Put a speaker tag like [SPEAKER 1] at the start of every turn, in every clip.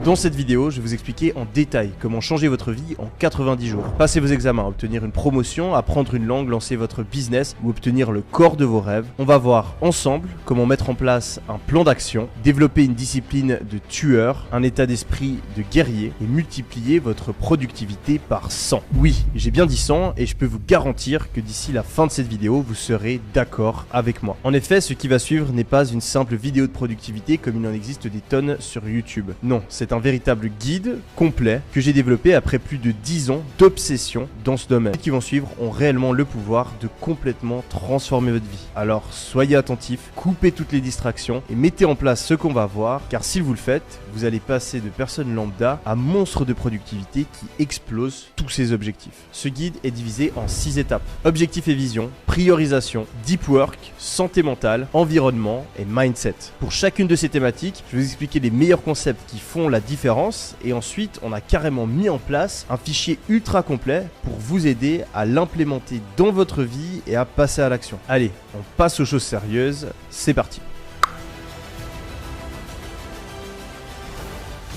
[SPEAKER 1] Dans cette vidéo, je vais vous expliquer en détail comment changer votre vie en 90 jours. Passer vos examens, obtenir une promotion, apprendre une langue, lancer votre business ou obtenir le corps de vos rêves. On va voir ensemble comment mettre en place un plan d'action, développer une discipline de tueur, un état d'esprit de guerrier et multiplier votre productivité par 100. Oui, j'ai bien dit 100 et je peux vous garantir que d'ici la fin de cette vidéo, vous serez d'accord avec moi. En effet, ce qui va suivre n'est pas une simple vidéo de productivité comme il en existe des tonnes sur YouTube. Non, c'est un véritable guide complet que j'ai développé après plus de 10 ans d'obsession dans ce domaine. Ceux qui vont suivre ont réellement le pouvoir de complètement transformer votre vie. Alors soyez attentifs, coupez toutes les distractions et mettez en place ce qu'on va voir, car si vous le faites, vous allez passer de personne lambda à monstre de productivité qui explose tous ses objectifs. Ce guide est divisé en 6 étapes. Objectifs et vision, priorisation, deep work, santé mentale, environnement et mindset. Pour chacune de ces thématiques, je vais vous expliquer les meilleurs concepts qui font la différence et ensuite on a carrément mis en place un fichier ultra complet pour vous aider à l'implémenter dans votre vie et à passer à l'action. Allez, on passe aux choses sérieuses, c'est parti.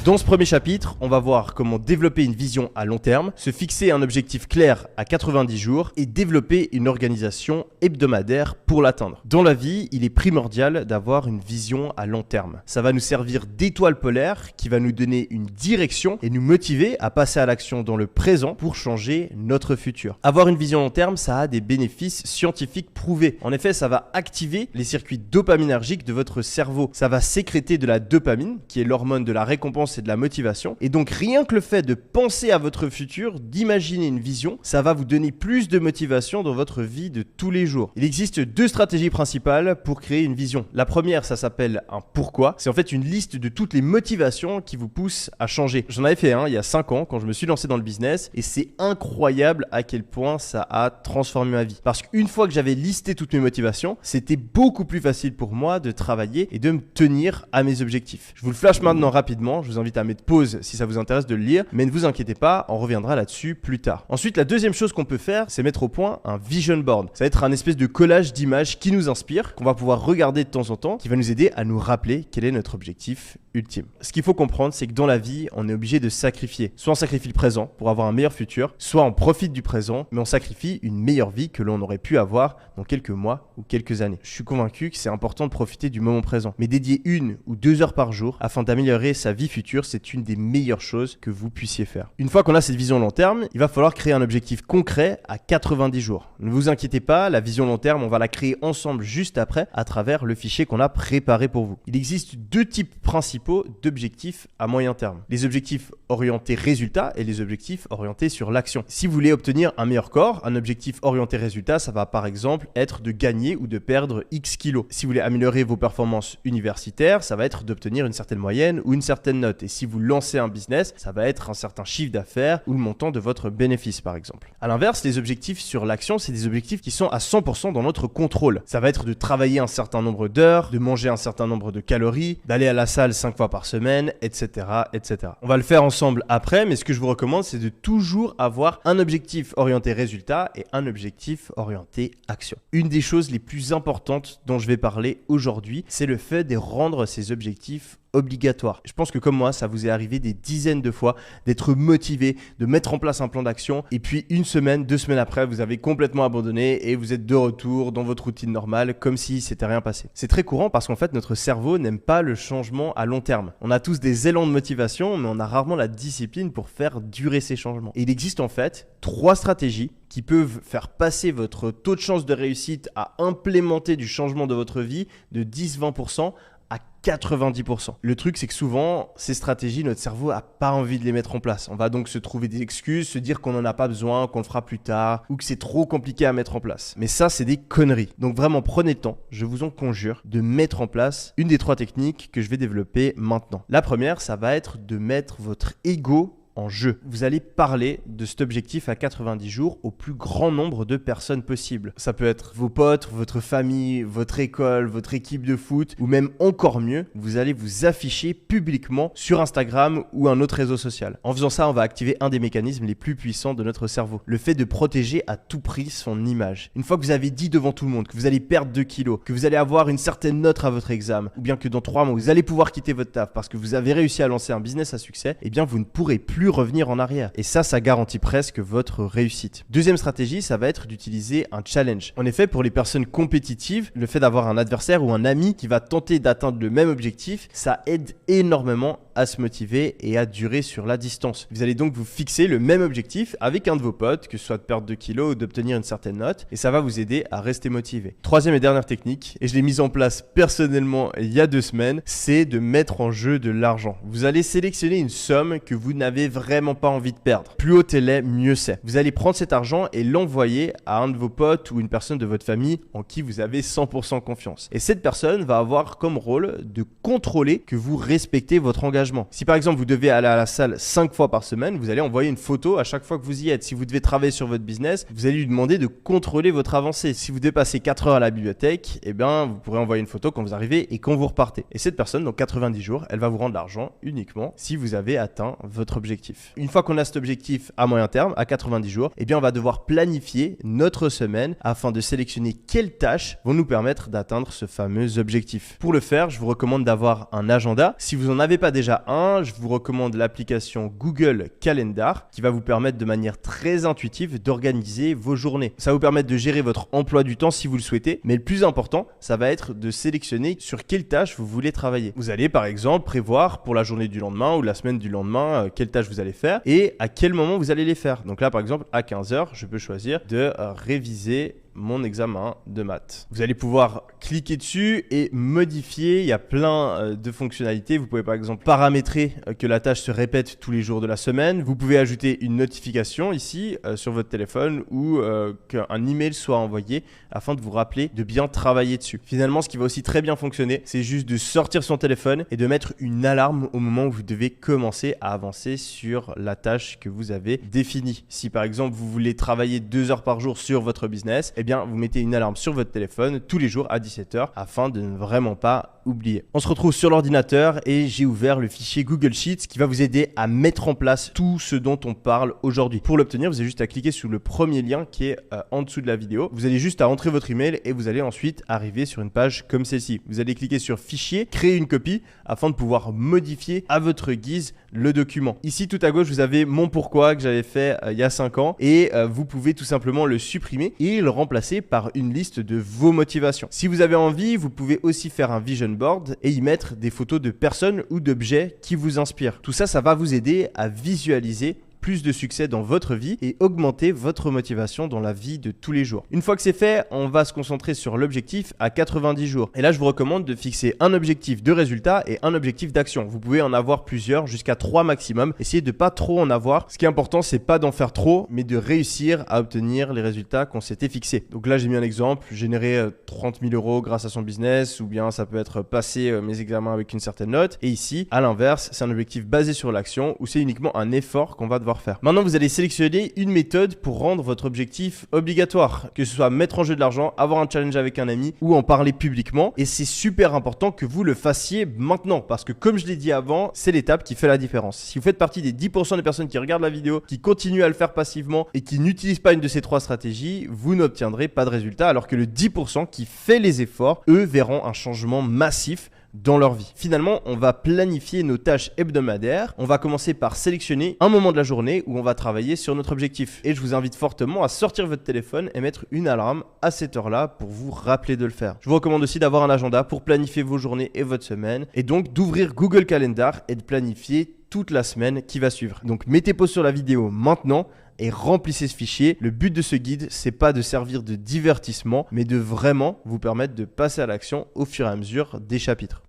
[SPEAKER 1] Dans ce premier chapitre, on va voir comment développer une vision à long terme, se fixer un objectif clair à 90 jours et développer une organisation hebdomadaire pour l'atteindre. Dans la vie, il est primordial d'avoir une vision à long terme. Ça va nous servir d'étoile polaire qui va nous donner une direction et nous motiver à passer à l'action dans le présent pour changer notre futur. Avoir une vision à long terme, ça a des bénéfices scientifiques prouvés. En effet, ça va activer les circuits dopaminergiques de votre cerveau. Ça va sécréter de la dopamine, qui est l'hormone de la récompense et de la motivation. Et donc rien que le fait de penser à votre futur, d'imaginer une vision, ça va vous donner plus de motivation dans votre vie de tous les jours. Il existe 2 stratégies principales pour créer une vision. La première, ça s'appelle un pourquoi. C'est en fait une liste de toutes les motivations qui vous poussent à changer. J'en avais fait un il y a 5 ans quand je me suis lancé dans le business et c'est incroyable à quel point ça a transformé ma vie. Parce qu'une fois que j'avais listé toutes mes motivations, c'était beaucoup plus facile pour moi de travailler et de me tenir à mes objectifs. Je vous le flash maintenant rapidement. Je vous invite à mettre pause si ça vous intéresse de le lire, mais ne vous inquiétez pas, on reviendra là-dessus plus tard. Ensuite, la deuxième chose qu'on peut faire, c'est mettre au point un vision board. Ça va être un espèce de collage d'images qui nous inspire, qu'on va pouvoir regarder de temps en temps, qui va nous aider à nous rappeler quel est notre objectif ultime. Ce qu'il faut comprendre, c'est que dans la vie, on est obligé de sacrifier. Soit on sacrifie le présent pour avoir un meilleur futur, soit on profite du présent, mais on sacrifie une meilleure vie que l'on aurait pu avoir dans quelques mois ou quelques années. Je suis convaincu que c'est important de profiter du moment présent, mais dédier 1 ou 2 heures par jour afin d'améliorer sa vie future, c'est une des meilleures choses que vous puissiez faire. Une fois qu'on a cette vision long terme, il va falloir créer un objectif concret à 90 jours. Ne vous inquiétez pas, la vision long terme, on va la créer ensemble juste après à travers le fichier qu'on a préparé pour vous. Il existe 2 types principaux d'objectifs à moyen terme. Les objectifs orientés résultats et les objectifs orientés sur l'action. Si vous voulez obtenir un meilleur corps, un objectif orienté résultat, ça va par exemple être de gagner ou de perdre X kilos. Si vous voulez améliorer vos performances universitaires, ça va être d'obtenir une certaine moyenne ou une certaine note. Et si vous lancez un business, ça va être un certain chiffre d'affaires ou le montant de votre bénéfice par exemple. À l'inverse, les objectifs sur l'action, c'est des objectifs qui sont à 100% dans notre contrôle. Ça va être de travailler un certain nombre d'heures, de manger un certain nombre de calories, d'aller à la salle 5 fois par semaine, etc., etc. On va le faire ensemble après, mais ce que je vous recommande, c'est de toujours avoir un objectif orienté résultat et un objectif orienté action. Une des choses les plus importantes dont je vais parler aujourd'hui, c'est le fait de rendre ces objectifs obligatoire. Je pense que comme moi, ça vous est arrivé des dizaines de fois d'être motivé, de mettre en place un plan d'action et puis 1 semaine, 2 semaines après, vous avez complètement abandonné et vous êtes de retour dans votre routine normale comme si c'était rien passé. C'est très courant parce qu'en fait, notre cerveau n'aime pas le changement à long terme. On a tous des élans de motivation, mais on a rarement la discipline pour faire durer ces changements. Et il existe en fait 3 stratégies qui peuvent faire passer votre taux de chance de réussite à implémenter du changement de votre vie de 10-20% à 90%. Le truc, c'est que souvent, ces stratégies, notre cerveau n'a pas envie de les mettre en place. On va donc se trouver des excuses, se dire qu'on n'en a pas besoin, qu'on le fera plus tard ou que c'est trop compliqué à mettre en place. Mais ça, c'est des conneries. Donc vraiment, prenez le temps, je vous en conjure, de mettre en place une des 3 techniques que je vais développer maintenant. La première, ça va être de mettre votre ego en jeu. Vous allez parler de cet objectif à 90 jours au plus grand nombre de personnes possible. Ça peut être vos potes, votre famille, votre école, votre équipe de foot ou même encore mieux, vous allez vous afficher publiquement sur Instagram ou un autre réseau social. En faisant ça, on va activer un des mécanismes les plus puissants de notre cerveau, le fait de protéger à tout prix son image. Une fois que vous avez dit devant tout le monde que vous allez perdre 2 kilos, que vous allez avoir une certaine note à votre examen, ou bien que dans 3 mois, vous allez pouvoir quitter votre taf parce que vous avez réussi à lancer un business à succès, eh bien vous ne pourrez plus revenir en arrière. Et ça garantit presque votre réussite. Deuxième stratégie, ça va être d'utiliser un challenge. En effet, pour les personnes compétitives, le fait d'avoir un adversaire ou un ami qui va tenter d'atteindre le même objectif, ça aide énormément à se motiver et à durer sur la distance. Vous allez donc vous fixer le même objectif avec un de vos potes, que ce soit de perdre 2 kilos ou d'obtenir une certaine note, et ça va vous aider à rester motivé. Troisième et dernière technique, et je l'ai mise en place personnellement il y a 2 semaines, c'est de mettre en jeu de l'argent. Vous allez sélectionner une somme que vous n'avez vraiment pas envie de perdre. Plus haute elle est, mieux c'est. Vous allez prendre cet argent et l'envoyer à un de vos potes ou une personne de votre famille en qui vous avez 100% confiance. Et cette personne va avoir comme rôle de contrôler que vous respectez votre engagement. Si par exemple vous devez aller à la salle 5 fois par semaine, vous allez envoyer une photo à chaque fois que vous y êtes. Si vous devez travailler sur votre business, vous allez lui demander de contrôler votre avancée. Si vous devez passer 4 heures à la bibliothèque, eh bien vous pourrez envoyer une photo quand vous arrivez et quand vous repartez. Et cette personne, dans 90 jours, elle va vous rendre l'argent uniquement si vous avez atteint votre objectif. Une fois qu'on a cet objectif à moyen terme, à 90 jours, eh bien on va devoir planifier notre semaine afin de sélectionner quelles tâches vont nous permettre d'atteindre ce fameux objectif. Pour le faire, je vous recommande d'avoir un agenda. Si vous n'en avez pas déjà je vous recommande l'application Google Calendar qui va vous permettre de manière très intuitive d'organiser vos journées. Ça va vous permettre de gérer votre emploi du temps si vous le souhaitez, mais le plus important, ça va être de sélectionner sur quelles tâches vous voulez travailler. Vous allez par exemple prévoir pour la journée du lendemain ou la semaine du lendemain quelles tâches vous allez faire et à quel moment vous allez les faire. Donc là par exemple à 15 heures, je peux choisir de réviser mon examen de maths. Vous allez pouvoir cliquer dessus et modifier. Il y a plein de fonctionnalités. Vous pouvez par exemple paramétrer que la tâche se répète tous les jours de la semaine. Vous pouvez ajouter une notification ici sur votre téléphone ou qu'un email soit envoyé afin de vous rappeler de bien travailler dessus. Finalement, ce qui va aussi très bien fonctionner, c'est juste de sortir son téléphone et de mettre une alarme au moment où vous devez commencer à avancer sur la tâche que vous avez définie. Si par exemple, vous voulez travailler 2 heures par jour sur votre business, eh bien, vous mettez une alarme sur votre téléphone tous les jours à 17h afin de ne vraiment pas oublier. On se retrouve sur l'ordinateur et j'ai ouvert le fichier Google Sheets qui va vous aider à mettre en place tout ce dont on parle aujourd'hui. Pour l'obtenir, vous avez juste à cliquer sur le premier lien qui est en dessous de la vidéo. Vous allez juste à entrer votre email et vous allez ensuite arriver sur une page comme celle-ci. Vous allez cliquer sur Fichier, créer une copie afin de pouvoir modifier à votre guise le document. Ici, tout à gauche, vous avez mon pourquoi que j'avais fait il y a 5 ans et vous pouvez tout simplement le supprimer et le remplacer par une liste de vos motivations. Si vous avez envie, vous pouvez aussi faire un vision board et y mettre des photos de personnes ou d'objets qui vous inspirent. Tout ça, ça va vous aider à visualiser plus de succès dans votre vie et augmenter votre motivation dans la vie de tous les jours. Une fois que c'est fait, on va se concentrer sur l'objectif à 90 jours. Et là, je vous recommande de fixer un objectif de résultat et un objectif d'action. Vous pouvez en avoir plusieurs, jusqu'à 3 maximum. Essayez de pas trop en avoir. Ce qui est important, c'est pas d'en faire trop, mais de réussir à obtenir les résultats qu'on s'était fixés. Donc là, j'ai mis un exemple, générer 30 000 euros grâce à son business, ou bien ça peut être passer mes examens avec une certaine note. Et ici, à l'inverse, c'est un objectif basé sur l'action, où c'est uniquement un effort qu'on va devoir faire. Maintenant, vous allez sélectionner une méthode pour rendre votre objectif obligatoire, que ce soit mettre en jeu de l'argent, avoir un challenge avec un ami ou en parler publiquement. Et c'est super important que vous le fassiez maintenant parce que comme je l'ai dit avant, c'est l'étape qui fait la différence. Si vous faites partie des 10% des personnes qui regardent la vidéo, qui continuent à le faire passivement et qui n'utilisent pas une de ces 3 stratégies, vous n'obtiendrez pas de résultat alors que le 10% qui fait les efforts, eux, verront un changement massif dans leur vie. Finalement, on va planifier nos tâches hebdomadaires. On va commencer par sélectionner un moment de la journée où on va travailler sur notre objectif. Et je vous invite fortement à sortir votre téléphone et mettre une alarme à cette heure-là pour vous rappeler de le faire. Je vous recommande aussi d'avoir un agenda pour planifier vos journées et votre semaine et donc d'ouvrir Google Calendar et de planifier toute la semaine qui va suivre. Donc mettez pause sur la vidéo maintenant et remplissez ce fichier. Le but de ce guide, c'est pas de servir de divertissement, mais de vraiment vous permettre de passer à l'action au fur et à mesure des chapitres.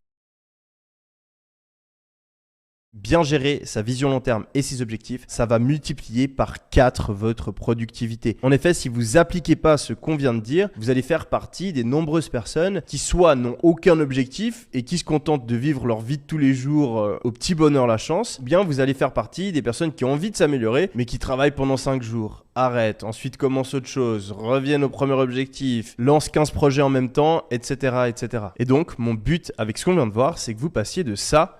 [SPEAKER 1] Bien gérer sa vision long terme et ses objectifs, ça va multiplier par 4 votre productivité. En effet, si vous appliquez pas ce qu'on vient de dire, vous allez faire partie des nombreuses personnes qui soit n'ont aucun objectif et qui se contentent de vivre leur vie de tous les jours au petit bonheur la chance, ou bien vous allez faire partie des personnes qui ont envie de s'améliorer mais qui travaillent pendant 5 jours, arrêtent, ensuite commencent autre chose, reviennent au premier objectif, lancent 15 projets en même temps, etc., etc. Et donc, mon but avec ce qu'on vient de voir, c'est que vous passiez de ça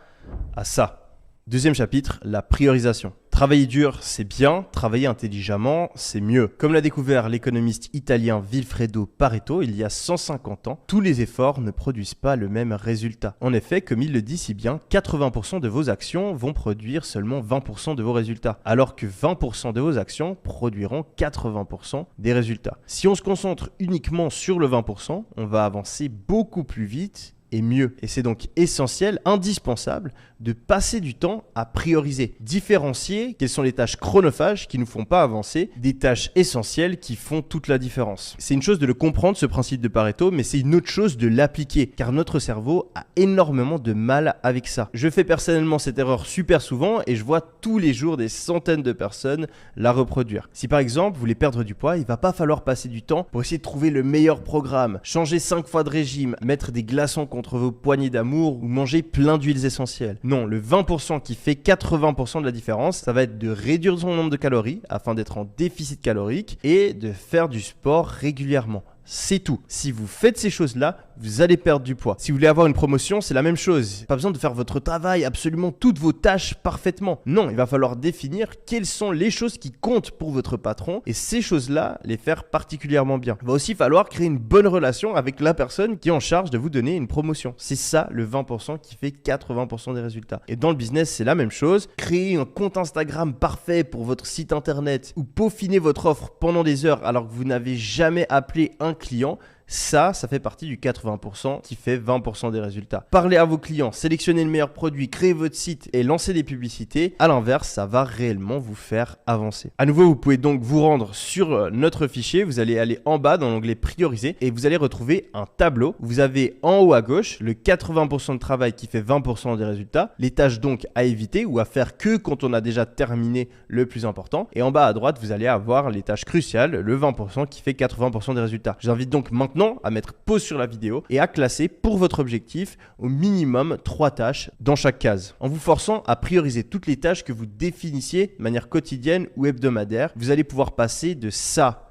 [SPEAKER 1] à ça. Deuxième chapitre, la priorisation. Travailler dur, c'est bien. Travailler intelligemment, c'est mieux. Comme l'a découvert l'économiste italien Vilfredo Pareto il y a 150 ans, tous les efforts ne produisent pas le même résultat. En effet, comme il le dit si bien, 80% de vos actions vont produire seulement 20% de vos résultats, alors que 20% de vos actions produiront 80% des résultats. Si on se concentre uniquement sur le 20%, on va avancer beaucoup plus vite et mieux. Et c'est donc essentiel, indispensable, de passer du temps à prioriser, différencier quelles sont les tâches chronophages qui ne nous font pas avancer, des tâches essentielles qui font toute la différence. C'est une chose de le comprendre, ce principe de Pareto, mais c'est une autre chose de l'appliquer, car notre cerveau a énormément de mal avec ça. Je fais personnellement cette erreur super souvent et je vois tous les jours des centaines de personnes la reproduire. Si par exemple vous voulez perdre du poids, il va pas falloir passer du temps pour essayer de trouver le meilleur programme, changer 5 fois de régime, mettre des glaçons contre vos poignées d'amour ou manger plein d'huiles essentielles. Non, le 20% qui fait 80% de la différence, ça va être de réduire son nombre de calories afin d'être en déficit calorique et de faire du sport régulièrement. C'est tout. Si vous faites ces choses-là, vous allez perdre du poids. Si vous voulez avoir une promotion, c'est la même chose. Pas besoin de faire votre travail, absolument toutes vos tâches parfaitement. Non, il va falloir définir quelles sont les choses qui comptent pour votre patron et ces choses-là, les faire particulièrement bien. Il va aussi falloir créer une bonne relation avec la personne qui est en charge de vous donner une promotion. C'est ça le 20% qui fait 80% des résultats. Et dans le business, c'est la même chose. Créer un compte Instagram parfait pour votre site internet ou peaufiner votre offre pendant des heures alors que vous n'avez jamais appelé un client, ça fait partie du 80% qui fait 20% des résultats. Parlez à vos clients, sélectionnez le meilleur produit, créez votre site et lancez des publicités. À l'inverse, ça va réellement vous faire avancer. À nouveau, vous pouvez donc vous rendre sur notre fichier. Vous allez aller en bas dans l'onglet prioriser et vous allez retrouver un tableau. Vous avez en haut à gauche le 80% de travail qui fait 20% des résultats. Les tâches donc à éviter ou à faire que quand on a déjà terminé le plus important. Et en bas à droite, vous allez avoir les tâches cruciales, le 20% qui fait 80% des résultats. J'invite donc maintenant à mettre pause sur la vidéo et à classer pour votre objectif au minimum 3 tâches dans chaque case. En vous forçant à prioriser toutes les tâches que vous définissiez de manière quotidienne ou hebdomadaire, vous allez pouvoir passer de ça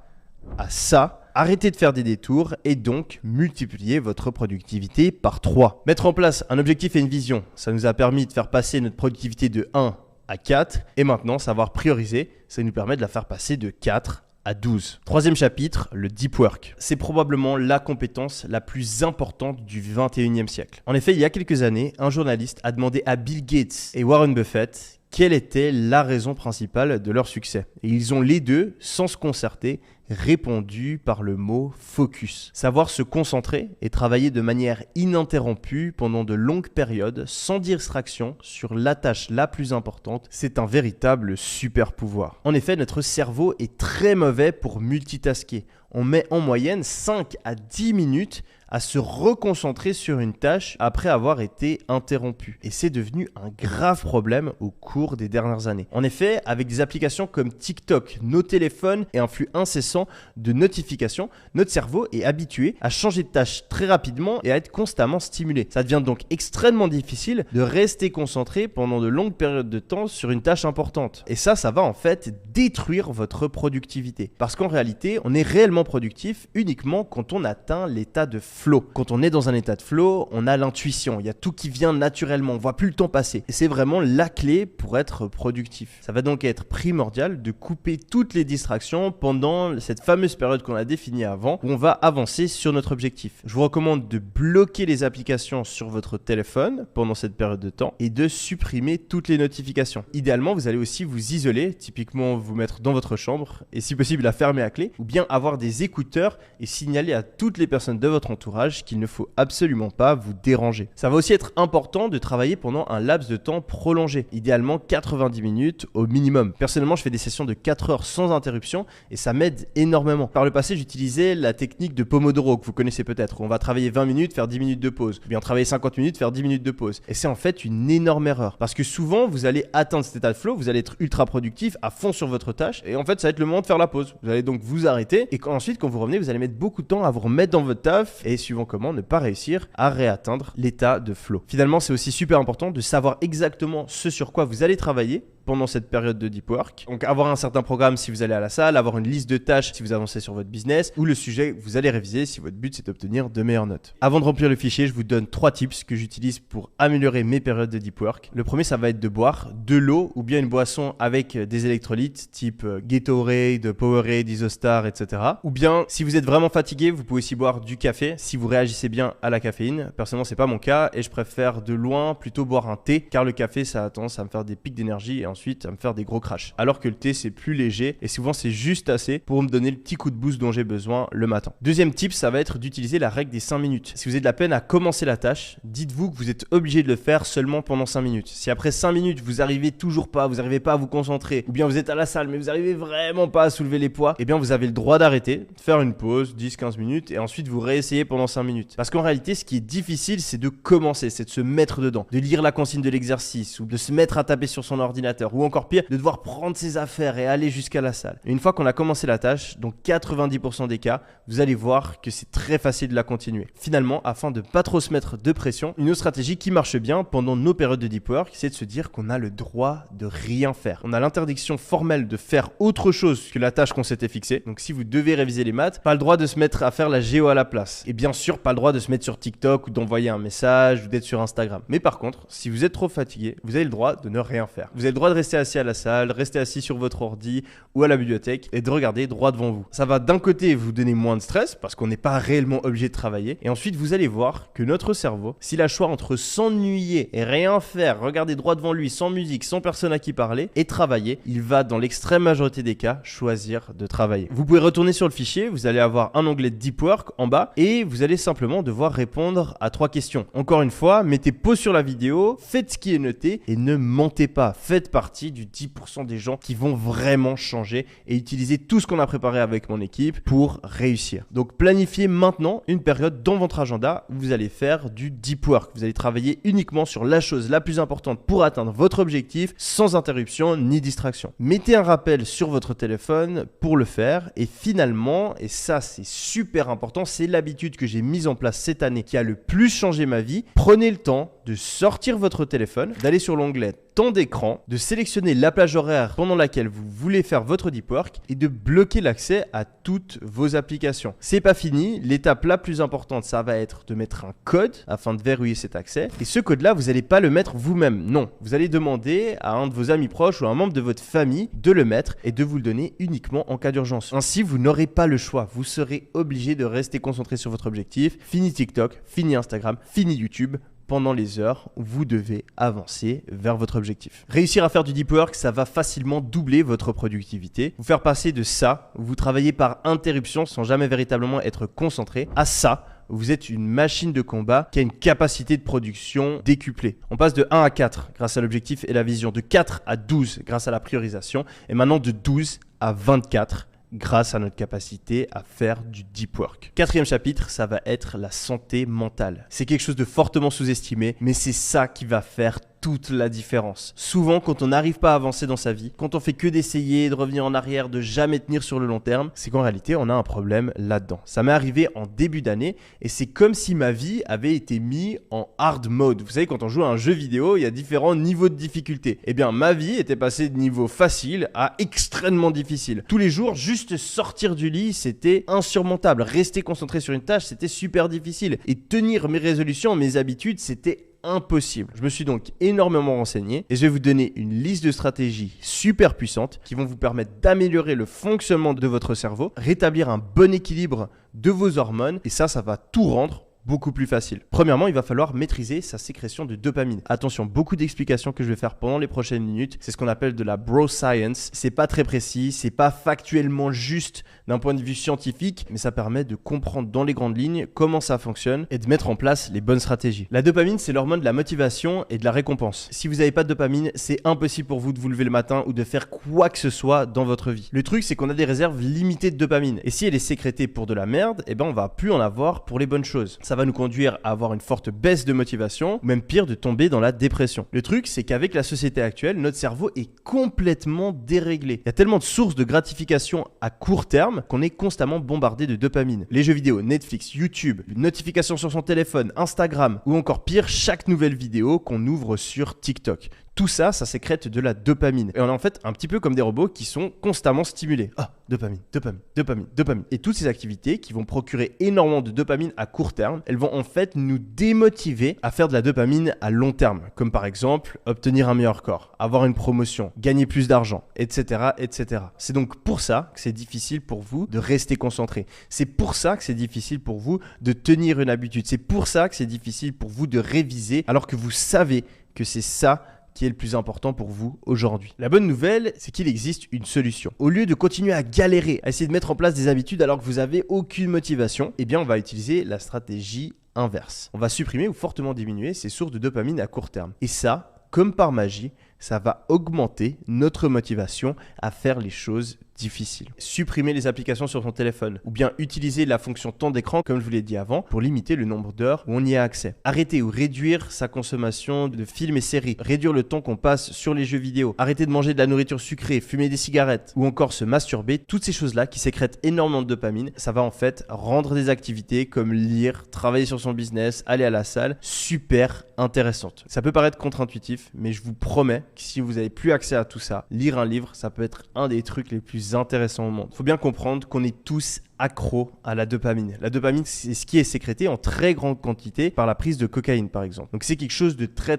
[SPEAKER 1] à ça, arrêter de faire des détours et donc multiplier votre productivité par 3. Mettre en place un objectif et une vision, ça nous a permis de faire passer notre productivité de 1 à 4 et maintenant savoir prioriser, ça nous permet de la faire passer de 4 à 12. Troisième chapitre, le deep work. C'est probablement la compétence la plus importante du 21e siècle. En effet, il y a quelques années, un journaliste a demandé à Bill Gates et Warren Buffett quelle était la raison principale de leur succès. Et ils ont les deux, sans se concerter, répondu par le mot focus. Savoir se concentrer et travailler de manière ininterrompue pendant de longues périodes sans distraction sur la tâche la plus importante, c'est un véritable super pouvoir. En effet, notre cerveau est très mauvais pour multitasker. On met en moyenne 5 à 10 minutes à se reconcentrer sur une tâche après avoir été interrompu. Et c'est devenu un grave problème au cours des dernières années. En effet, avec des applications comme TikTok, nos téléphones et un flux incessant de notifications, notre cerveau est habitué à changer de tâche très rapidement et à être constamment stimulé. Ça devient donc extrêmement difficile de rester concentré pendant de longues périodes de temps sur une tâche importante. Et ça va en fait détruire votre productivité. Parce qu'en réalité, on est réellement productif uniquement quand on atteint l'état de flow. Quand on est dans un état de flow, on a l'intuition, il y a tout qui vient naturellement, on voit plus le temps passer. Et c'est vraiment la clé pour être productif. Ça va donc être primordial de couper toutes les distractions pendant cette fameuse période qu'on a définie avant, où on va avancer sur notre objectif. Je vous recommande de bloquer les applications sur votre téléphone pendant cette période de temps et de supprimer toutes les notifications. Idéalement, vous allez aussi vous isoler, typiquement vous mettre dans votre chambre et si possible la fermer à clé, ou bien avoir des écouteurs et signaler à toutes les personnes de votre entourage d'ouvrage qu'il ne faut absolument pas vous déranger. Ça va aussi être important de travailler pendant un laps de temps prolongé, idéalement 90 minutes au minimum. Personnellement, je fais des sessions de 4 heures sans interruption et ça m'aide énormément. Par le passé, j'utilisais la technique de Pomodoro que vous connaissez peut-être, où on va travailler 20 minutes, faire 10 minutes de pause, ou bien travailler 50 minutes, faire 10 minutes de pause. Et c'est en fait une énorme erreur parce que souvent, vous allez atteindre cet état de flow, vous allez être ultra productif, à fond sur votre tâche et en fait, ça va être le moment de faire la pause. Vous allez donc vous arrêter et ensuite, quand vous revenez, vous allez mettre beaucoup de temps à vous remettre dans votre taf et suivant comment ne pas réussir à réatteindre l'état de flow. Finalement, c'est aussi super important de savoir exactement ce sur quoi vous allez travailler pendant cette période de deep work. Donc avoir un certain programme si vous allez à la salle, avoir une liste de tâches si vous avancez sur votre business ou le sujet que vous allez réviser si votre but c'est d'obtenir de meilleures notes. Avant de remplir le fichier, je vous donne 3 tips que j'utilise pour améliorer mes périodes de deep work. Le premier, ça va être de boire de l'eau ou bien une boisson avec des électrolytes type Gatorade, Powerade, Isostar, etc. Ou bien si vous êtes vraiment fatigué, vous pouvez aussi boire du café si vous réagissez bien à la caféine. Personnellement, c'est pas mon cas et je préfère de loin plutôt boire un thé car le café ça a tendance à me faire des pics d'énergie et ensuite à me faire des gros crashs. Alors que le thé c'est plus léger et souvent c'est juste assez pour me donner le petit coup de boost dont j'ai besoin le matin. Deuxième tip, ça va être d'utiliser la règle des 5 minutes. Si vous avez de la peine à commencer la tâche, dites-vous que vous êtes obligé de le faire seulement pendant 5 minutes. Si après 5 minutes vous arrivez toujours pas, vous n'arrivez pas à vous concentrer, ou bien vous êtes à la salle mais vous n'arrivez vraiment pas à soulever les poids, eh bien vous avez le droit d'arrêter, de faire une pause, 10-15 minutes et ensuite vous réessayez pendant 5 minutes. Parce qu'en réalité, ce qui est difficile, c'est de commencer, c'est de se mettre dedans, de lire la consigne de l'exercice ou de se mettre à taper sur son ordinateur ou encore pire, de devoir prendre ses affaires et aller jusqu'à la salle. Et une fois qu'on a commencé la tâche, dans 90% des cas, vous allez voir que c'est très facile de la continuer. Finalement, afin de pas trop se mettre de pression, une autre stratégie qui marche bien pendant nos périodes de deep work, c'est de se dire qu'on a le droit de rien faire. On a l'interdiction formelle de faire autre chose que la tâche qu'on s'était fixée. Donc si vous devez réviser les maths, pas le droit de se mettre à faire la géo à la place. Et bien sûr, pas le droit de se mettre sur TikTok ou d'envoyer un message ou d'être sur Instagram. Mais par contre, si vous êtes trop fatigué, vous avez le droit de ne rien faire. Vous avez le droit de rester assis à la salle, rester assis sur votre ordi ou à la bibliothèque et de regarder droit devant vous. Ça va d'un côté vous donner moins de stress parce qu'on n'est pas réellement obligé de travailler et ensuite vous allez voir que notre cerveau, s'il a le choix entre s'ennuyer et rien faire, regarder droit devant lui sans musique, sans personne à qui parler et travailler, il va dans l'extrême majorité des cas choisir de travailler. Vous pouvez retourner sur le fichier, vous allez avoir un onglet Deep Work en bas et vous allez simplement devoir répondre à 3 questions. Encore une fois, mettez pause sur la vidéo, faites ce qui est noté et ne mentez pas. Faites partie du 10% des gens qui vont vraiment changer et utiliser tout ce qu'on a préparé avec mon équipe pour réussir. Donc planifiez maintenant une période dans votre agenda où vous allez faire du deep work. Vous allez travailler uniquement sur la chose la plus importante pour atteindre votre objectif sans interruption ni distraction. Mettez un rappel sur votre téléphone pour le faire et finalement, et ça c'est super important, c'est l'habitude que j'ai mise en place cette année qui a le plus changé ma vie, prenez le temps de sortir votre téléphone, d'aller sur l'onglet temps d'écran, de sélectionner la plage horaire pendant laquelle vous voulez faire votre deep work et de bloquer l'accès à toutes vos applications. C'est pas fini, l'étape la plus importante, ça va être de mettre un code afin de verrouiller cet accès. Et ce code-là, vous n'allez pas le mettre vous-même. Non, vous allez demander à un de vos amis proches ou à un membre de votre famille de le mettre et de vous le donner uniquement en cas d'urgence. Ainsi, vous n'aurez pas le choix. Vous serez obligé de rester concentré sur votre objectif. Fini TikTok, fini Instagram, fini YouTube. Pendant les heures où vous devez avancer vers votre objectif. Réussir à faire du deep work, ça va facilement doubler votre productivité. Vous faire passer de ça, où vous travaillez par interruption sans jamais véritablement être concentré, à ça, où vous êtes une machine de combat qui a une capacité de production décuplée. On passe de 1 à 4 grâce à l'objectif et la vision, de 4 à 12 grâce à la priorisation, et maintenant de 12 à 24 grâce à notre capacité à faire du deep work. 4e chapitre, ça va être la santé mentale. C'est quelque chose de fortement sous-estimé, mais c'est ça qui va faire toute la différence. Souvent, quand on n'arrive pas à avancer dans sa vie, quand on fait que d'essayer, de revenir en arrière, de jamais tenir sur le long terme, c'est qu'en réalité, on a un problème là-dedans. Ça m'est arrivé en début d'année et c'est comme si ma vie avait été mise en hard mode. Vous savez, quand on joue à un jeu vidéo, il y a différents niveaux de difficulté. Eh bien, ma vie était passée de niveau facile à extrêmement difficile. Tous les jours, juste sortir du lit, c'était insurmontable. Rester concentré sur une tâche, c'était super difficile. Et tenir mes résolutions, mes habitudes, c'était impossible. Je me suis donc énormément renseigné et je vais vous donner une liste de stratégies super puissantes qui vont vous permettre d'améliorer le fonctionnement de votre cerveau, rétablir un bon équilibre de vos hormones et ça va tout rendre beaucoup plus facile. Premièrement, il va falloir maîtriser sa sécrétion de dopamine. Attention, beaucoup d'explications que je vais faire pendant les prochaines minutes, c'est ce qu'on appelle de la bro science. C'est pas très précis, c'est pas factuellement juste d'un point de vue scientifique, mais ça permet de comprendre dans les grandes lignes comment ça fonctionne et de mettre en place les bonnes stratégies. La dopamine, c'est l'hormone de la motivation et de la récompense. Si vous n'avez pas de dopamine, c'est impossible pour vous de vous lever le matin ou de faire quoi que ce soit dans votre vie. Le truc, c'est qu'on a des réserves limitées de dopamine. Et si elle est sécrétée pour de la merde, eh ben on va plus en avoir pour les bonnes choses. Ça va nous conduire à avoir une forte baisse de motivation, ou même pire, de tomber dans la dépression. Le truc, c'est qu'avec la société actuelle, notre cerveau est complètement déréglé. Il y a tellement de sources de gratification à court terme qu'on est constamment bombardé de dopamine. Les jeux vidéo, Netflix, YouTube, une notification sur son téléphone, Instagram, ou encore pire, chaque nouvelle vidéo qu'on ouvre sur TikTok. Tout ça, ça sécrète de la dopamine. Et on est en fait un petit peu comme des robots qui sont constamment stimulés. Ah, dopamine, dopamine, dopamine, dopamine. Et toutes ces activités qui vont procurer énormément de dopamine à court terme, elles vont en fait nous démotiver à faire de la dopamine à long terme. Comme par exemple, obtenir un meilleur corps, avoir une promotion, gagner plus d'argent, etc., etc. C'est donc pour ça que c'est difficile pour vous de rester concentré. C'est pour ça que c'est difficile pour vous de tenir une habitude. C'est pour ça que c'est difficile pour vous de réviser alors que vous savez que c'est ça qui est le plus important pour vous aujourd'hui. La bonne nouvelle, c'est qu'il existe une solution. Au lieu de continuer à galérer, à essayer de mettre en place des habitudes alors que vous n'avez aucune motivation, eh bien on va utiliser la stratégie inverse. On va supprimer ou fortement diminuer ces sources de dopamine à court terme. Et ça, comme par magie, ça va augmenter notre motivation à faire les choses difficiles. Supprimer les applications sur son téléphone ou bien utiliser la fonction temps d'écran comme je vous l'ai dit avant pour limiter le nombre d'heures où on y a accès. Arrêter ou réduire sa consommation de films et séries. Réduire le temps qu'on passe sur les jeux vidéo. Arrêter de manger de la nourriture sucrée, fumer des cigarettes ou encore se masturber. Toutes ces choses-là qui sécrètent énormément de dopamine, ça va en fait rendre des activités comme lire, travailler sur son business, aller à la salle, super intéressantes. Ça peut paraître contre-intuitif, mais je vous promets que si vous n'avez plus accès à tout ça, lire un livre, ça peut être un des trucs les plus intéressants au monde. Il faut bien comprendre qu'on est tous accro à la dopamine. La dopamine, c'est ce qui est sécrété en très grande quantité par la prise de cocaïne, par exemple. Donc c'est quelque chose de très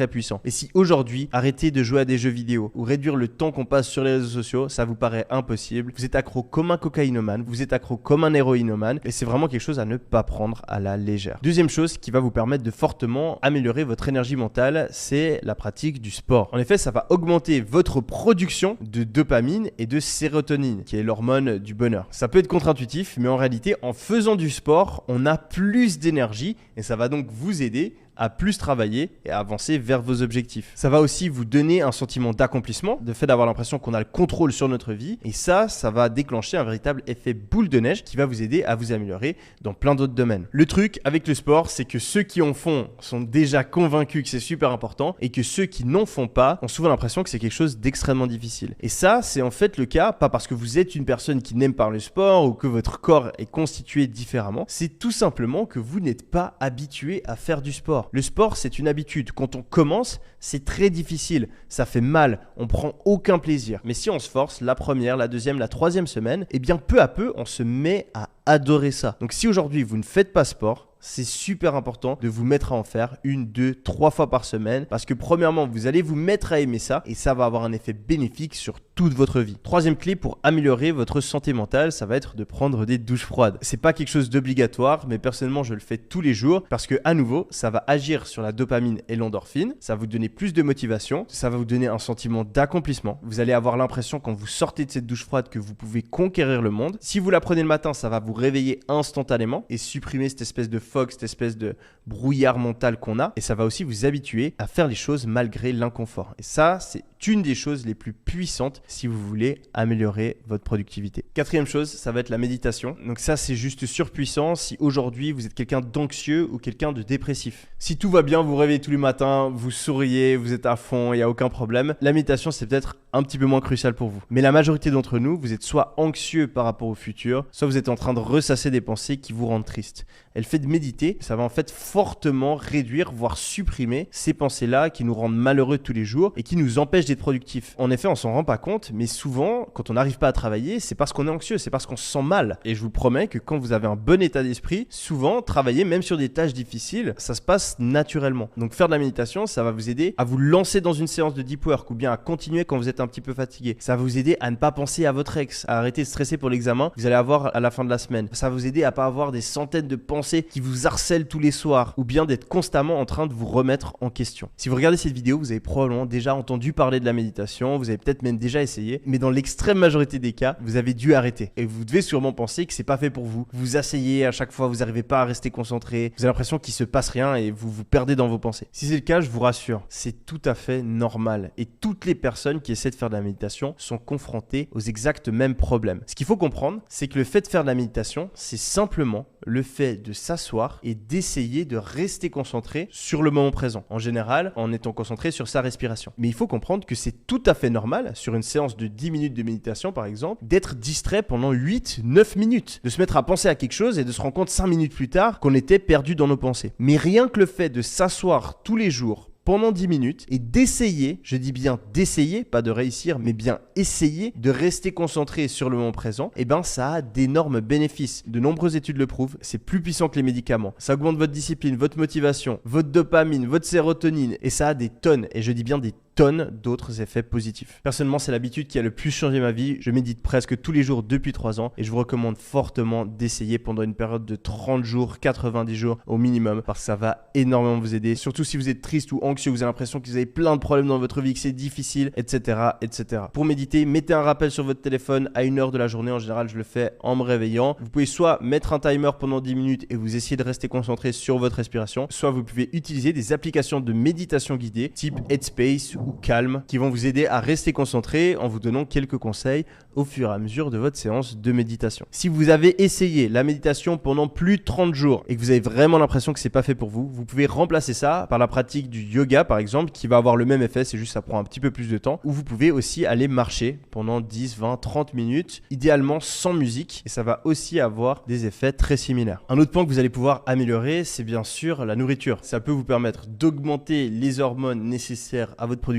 [SPEAKER 1] puissant. Et si aujourd'hui, arrêter de jouer à des jeux vidéo ou réduire le temps qu'on passe sur les réseaux sociaux, ça vous paraît impossible, vous êtes accro comme un cocaïnomane, vous êtes accro comme un héroïnomane, et c'est vraiment quelque chose à ne pas prendre à la légère. Deuxième chose qui va vous permettre de fortement améliorer votre énergie mentale, c'est la pratique du sport. En effet, ça va augmenter votre production de dopamine et de sérotonine, qui est l'hormone du bonheur. Ça peut être contre-intuitif, mais en réalité, en faisant du sport, on a plus d'énergie et ça va donc vous aider à plus travailler et à avancer vers vos objectifs. Ça va aussi vous donner un sentiment d'accomplissement, de fait d'avoir l'impression qu'on a le contrôle sur notre vie. Et ça va déclencher un véritable effet boule de neige qui va vous aider à vous améliorer dans plein d'autres domaines. Le truc avec le sport, c'est que ceux qui en font sont déjà convaincus que c'est super important et que ceux qui n'en font pas ont souvent l'impression que c'est quelque chose d'extrêmement difficile. Et ça, c'est en fait le cas, pas parce que vous êtes une personne qui n'aime pas le sport ou que votre corps est constitué différemment, c'est tout simplement que vous n'êtes pas habitué à faire du sport. Le sport, c'est une habitude. Quand on commence, c'est très difficile. Ça fait mal. On prend aucun plaisir. Mais si on se force la première, la deuxième, la troisième semaine, eh bien, peu à peu, on se met à adorer ça. Donc, si aujourd'hui, vous ne faites pas sport, c'est super important de vous mettre à en faire 1, 2, 3 fois par semaine parce que premièrement, vous allez vous mettre à aimer ça et ça va avoir un effet bénéfique sur toute votre vie. Troisième clé pour améliorer votre santé mentale, ça va être de prendre des douches froides. C'est pas quelque chose d'obligatoire, mais personnellement, je le fais tous les jours parce que à nouveau, ça va agir sur la dopamine et l'endorphine, ça va vous donner plus de motivation, ça va vous donner un sentiment d'accomplissement. Vous allez avoir l'impression quand vous sortez de cette douche froide que vous pouvez conquérir le monde. Si vous la prenez le matin, ça va vous réveiller instantanément et supprimer cette espèce de fog, cette espèce de brouillard mental qu'on a, et ça va aussi vous habituer à faire les choses malgré l'inconfort. Et ça, c'est une des choses les plus puissantes si vous voulez améliorer votre productivité. Quatrième chose, ça va être la méditation. Donc ça, c'est juste surpuissant si aujourd'hui vous êtes quelqu'un d'anxieux ou quelqu'un de dépressif. Si tout va bien, vous réveillez tous les matins, vous souriez, vous êtes à fond, il n'y a aucun problème. La méditation, c'est peut-être un petit peu moins crucial pour vous. Mais la majorité d'entre nous, vous êtes soit anxieux par rapport au futur, soit vous êtes en train de ressasser des pensées qui vous rendent triste. Et le fait de méditer, ça va en fait fortement réduire, voire supprimer ces pensées-là qui nous rendent malheureux tous les jours et qui nous empêchent d'être productifs. En effet, on s'en rend pas compte, mais souvent, quand on n'arrive pas à travailler, c'est parce qu'on est anxieux, c'est parce qu'on se sent mal. Et je vous promets que quand vous avez un bon état d'esprit, souvent, travailler même sur des tâches difficiles, ça se passe naturellement. Donc faire de la méditation, ça va vous aider à vous lancer dans une séance de deep work ou bien à continuer quand vous êtes êtes un petit peu fatigué. Ça va vous aider à ne pas penser à votre ex, à arrêter de stresser pour l'examen que vous allez avoir à la fin de la semaine. Ça va vous aider à pas avoir des centaines de pensées qui vous harcèlent tous les soirs ou bien d'être constamment en train de vous remettre en question. Si vous regardez cette vidéo, vous avez probablement déjà entendu parler de la méditation, vous avez peut-être même déjà essayé, mais dans l'extrême majorité des cas, vous avez dû arrêter. Et vous devez sûrement penser que c'est pas fait pour vous. Vous vous asseyez à chaque fois, vous n'arrivez pas à rester concentré, vous avez l'impression qu'il se passe rien et vous vous perdez dans vos pensées. Si c'est le cas, je vous rassure, c'est tout à fait normal. Et toutes les personnes qui essaient de faire de la méditation sont confrontées aux exacts mêmes problèmes. Ce qu'il faut comprendre, c'est que le fait de faire de la méditation, c'est simplement le fait de s'asseoir et d'essayer de rester concentré sur le moment présent. En général, en étant concentré sur sa respiration. Mais il faut comprendre que c'est tout à fait normal, sur une séance de 10 minutes de méditation par exemple, d'être distrait pendant 8-9 minutes, de se mettre à penser à quelque chose et de se rendre compte 5 minutes plus tard qu'on était perdu dans nos pensées. Mais rien que le fait de s'asseoir tous les jours pendant 10 minutes et d'essayer, je dis bien d'essayer, pas de réussir, mais bien essayer de rester concentré sur le moment présent, et ben ça a d'énormes bénéfices. De nombreuses études le prouvent, c'est plus puissant que les médicaments. Ça augmente votre discipline, votre motivation, votre dopamine, votre sérotonine, et ça a des tonnes, et je dis bien des tonnes d'autres effets positifs. Personnellement, c'est l'habitude qui a le plus changé ma vie. Je médite presque tous les jours depuis 3 ans et je vous recommande fortement d'essayer pendant une période de 30 jours, 90 jours au minimum parce que ça va énormément vous aider. Surtout si vous êtes triste ou anxieux, vous avez l'impression que vous avez plein de problèmes dans votre vie, que c'est difficile, etc., etc. Pour méditer, mettez un rappel sur votre téléphone à 1h de la journée. En général, je le fais en me réveillant. Vous pouvez soit mettre un timer pendant 10 minutes et vous essayez de rester concentré sur votre respiration, soit vous pouvez utiliser des applications de méditation guidée type Headspace ou Calm qui vont vous aider à rester concentré en vous donnant quelques conseils au fur et à mesure de votre séance de méditation. Si vous avez essayé la méditation pendant plus de 30 jours et que vous avez vraiment l'impression que c'est pas fait pour vous, vous pouvez remplacer ça par la pratique du yoga par exemple qui va avoir le même effet, c'est juste ça prend un petit peu plus de temps, ou vous pouvez aussi aller marcher pendant 10, 20, 30 minutes, idéalement sans musique et ça va aussi avoir des effets très similaires. Un autre point que vous allez pouvoir améliorer, c'est bien sûr la nourriture. Ça peut vous permettre d'augmenter les hormones nécessaires à votre productivité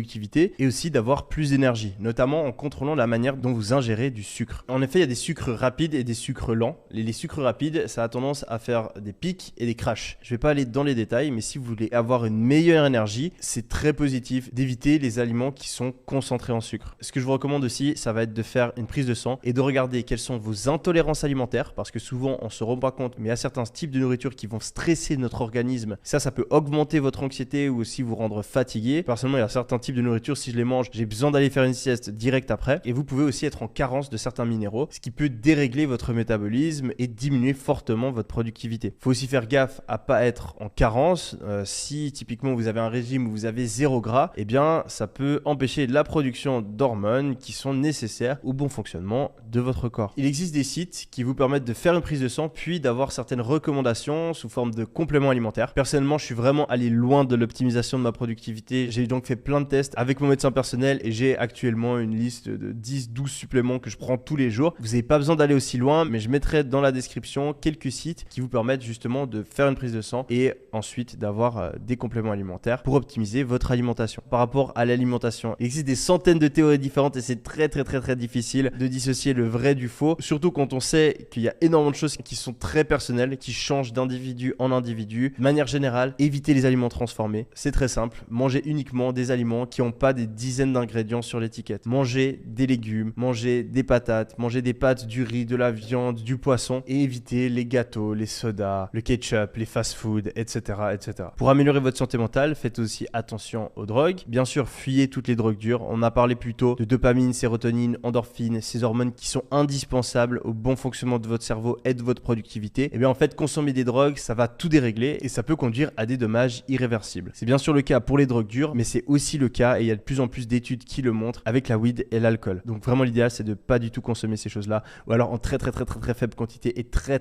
[SPEAKER 1] et aussi d'avoir plus d'énergie, notamment en contrôlant la manière dont vous ingérez du sucre. En effet, il y a des sucres rapides et des sucres lents. Les sucres rapides, ça a tendance à faire des pics et des crashs. Je ne vais pas aller dans les détails, mais si vous voulez avoir une meilleure énergie, c'est très positif d'éviter les aliments qui sont concentrés en sucre. Ce que je vous recommande aussi, ça va être de faire une prise de sang et de regarder quelles sont vos intolérances alimentaires, parce que souvent on se rend pas compte, mais il y a certains types de nourriture qui vont stresser notre organisme. Ça peut augmenter votre anxiété ou aussi vous rendre fatigué. Personnellement, il y a certains types de nourriture, si je les mange, j'ai besoin d'aller faire une sieste direct après. Et vous pouvez aussi être en carence de certains minéraux, ce qui peut dérégler votre métabolisme et diminuer fortement votre productivité. Il faut aussi faire gaffe à pas être en carence. Si typiquement vous avez un régime où vous avez 0 gras, eh bien ça peut empêcher la production d'hormones qui sont nécessaires au bon fonctionnement de votre corps. Il existe des sites qui vous permettent de faire une prise de sang puis d'avoir certaines recommandations sous forme de compléments alimentaires. Personnellement, je suis vraiment allé loin de l'optimisation de ma productivité. J'ai donc fait plein de tests avec mon médecin personnel et j'ai actuellement une liste de 10-12 suppléments que je prends tous les jours. Vous n'avez pas besoin d'aller aussi loin, mais je mettrai dans la description quelques sites qui vous permettent justement de faire une prise de sang et ensuite d'avoir des compléments alimentaires pour optimiser votre alimentation. Par rapport à l'alimentation, il existe des centaines de théories différentes et c'est très difficile de dissocier le vrai du faux, surtout quand on sait qu'il y a énormément de choses qui sont très personnelles, qui changent d'individu en individu. De manière générale, évitez les aliments transformés. C'est très simple, mangez uniquement des aliments qui n'ont pas des dizaines d'ingrédients sur l'étiquette. Mangez des légumes, mangez des patates, mangez des pâtes, du riz, de la viande, du poisson et évitez les gâteaux, les sodas, le ketchup, les fast-food, etc., etc. Pour améliorer votre santé mentale, faites aussi attention aux drogues. Bien sûr, fuyez toutes les drogues dures. On a parlé plus tôt de dopamine, sérotonine, endorphine, ces hormones qui sont indispensables au bon fonctionnement de votre cerveau et de votre productivité. Et bien en fait, consommer des drogues, ça va tout dérégler et ça peut conduire à des dommages irréversibles. C'est bien sûr le cas pour les drogues dures, mais c'est aussi le cas et il y a de plus en plus d'études qui le montrent avec la weed et l'alcool. Donc vraiment l'idéal c'est de pas du tout consommer ces choses-là ou alors en très faible quantité et très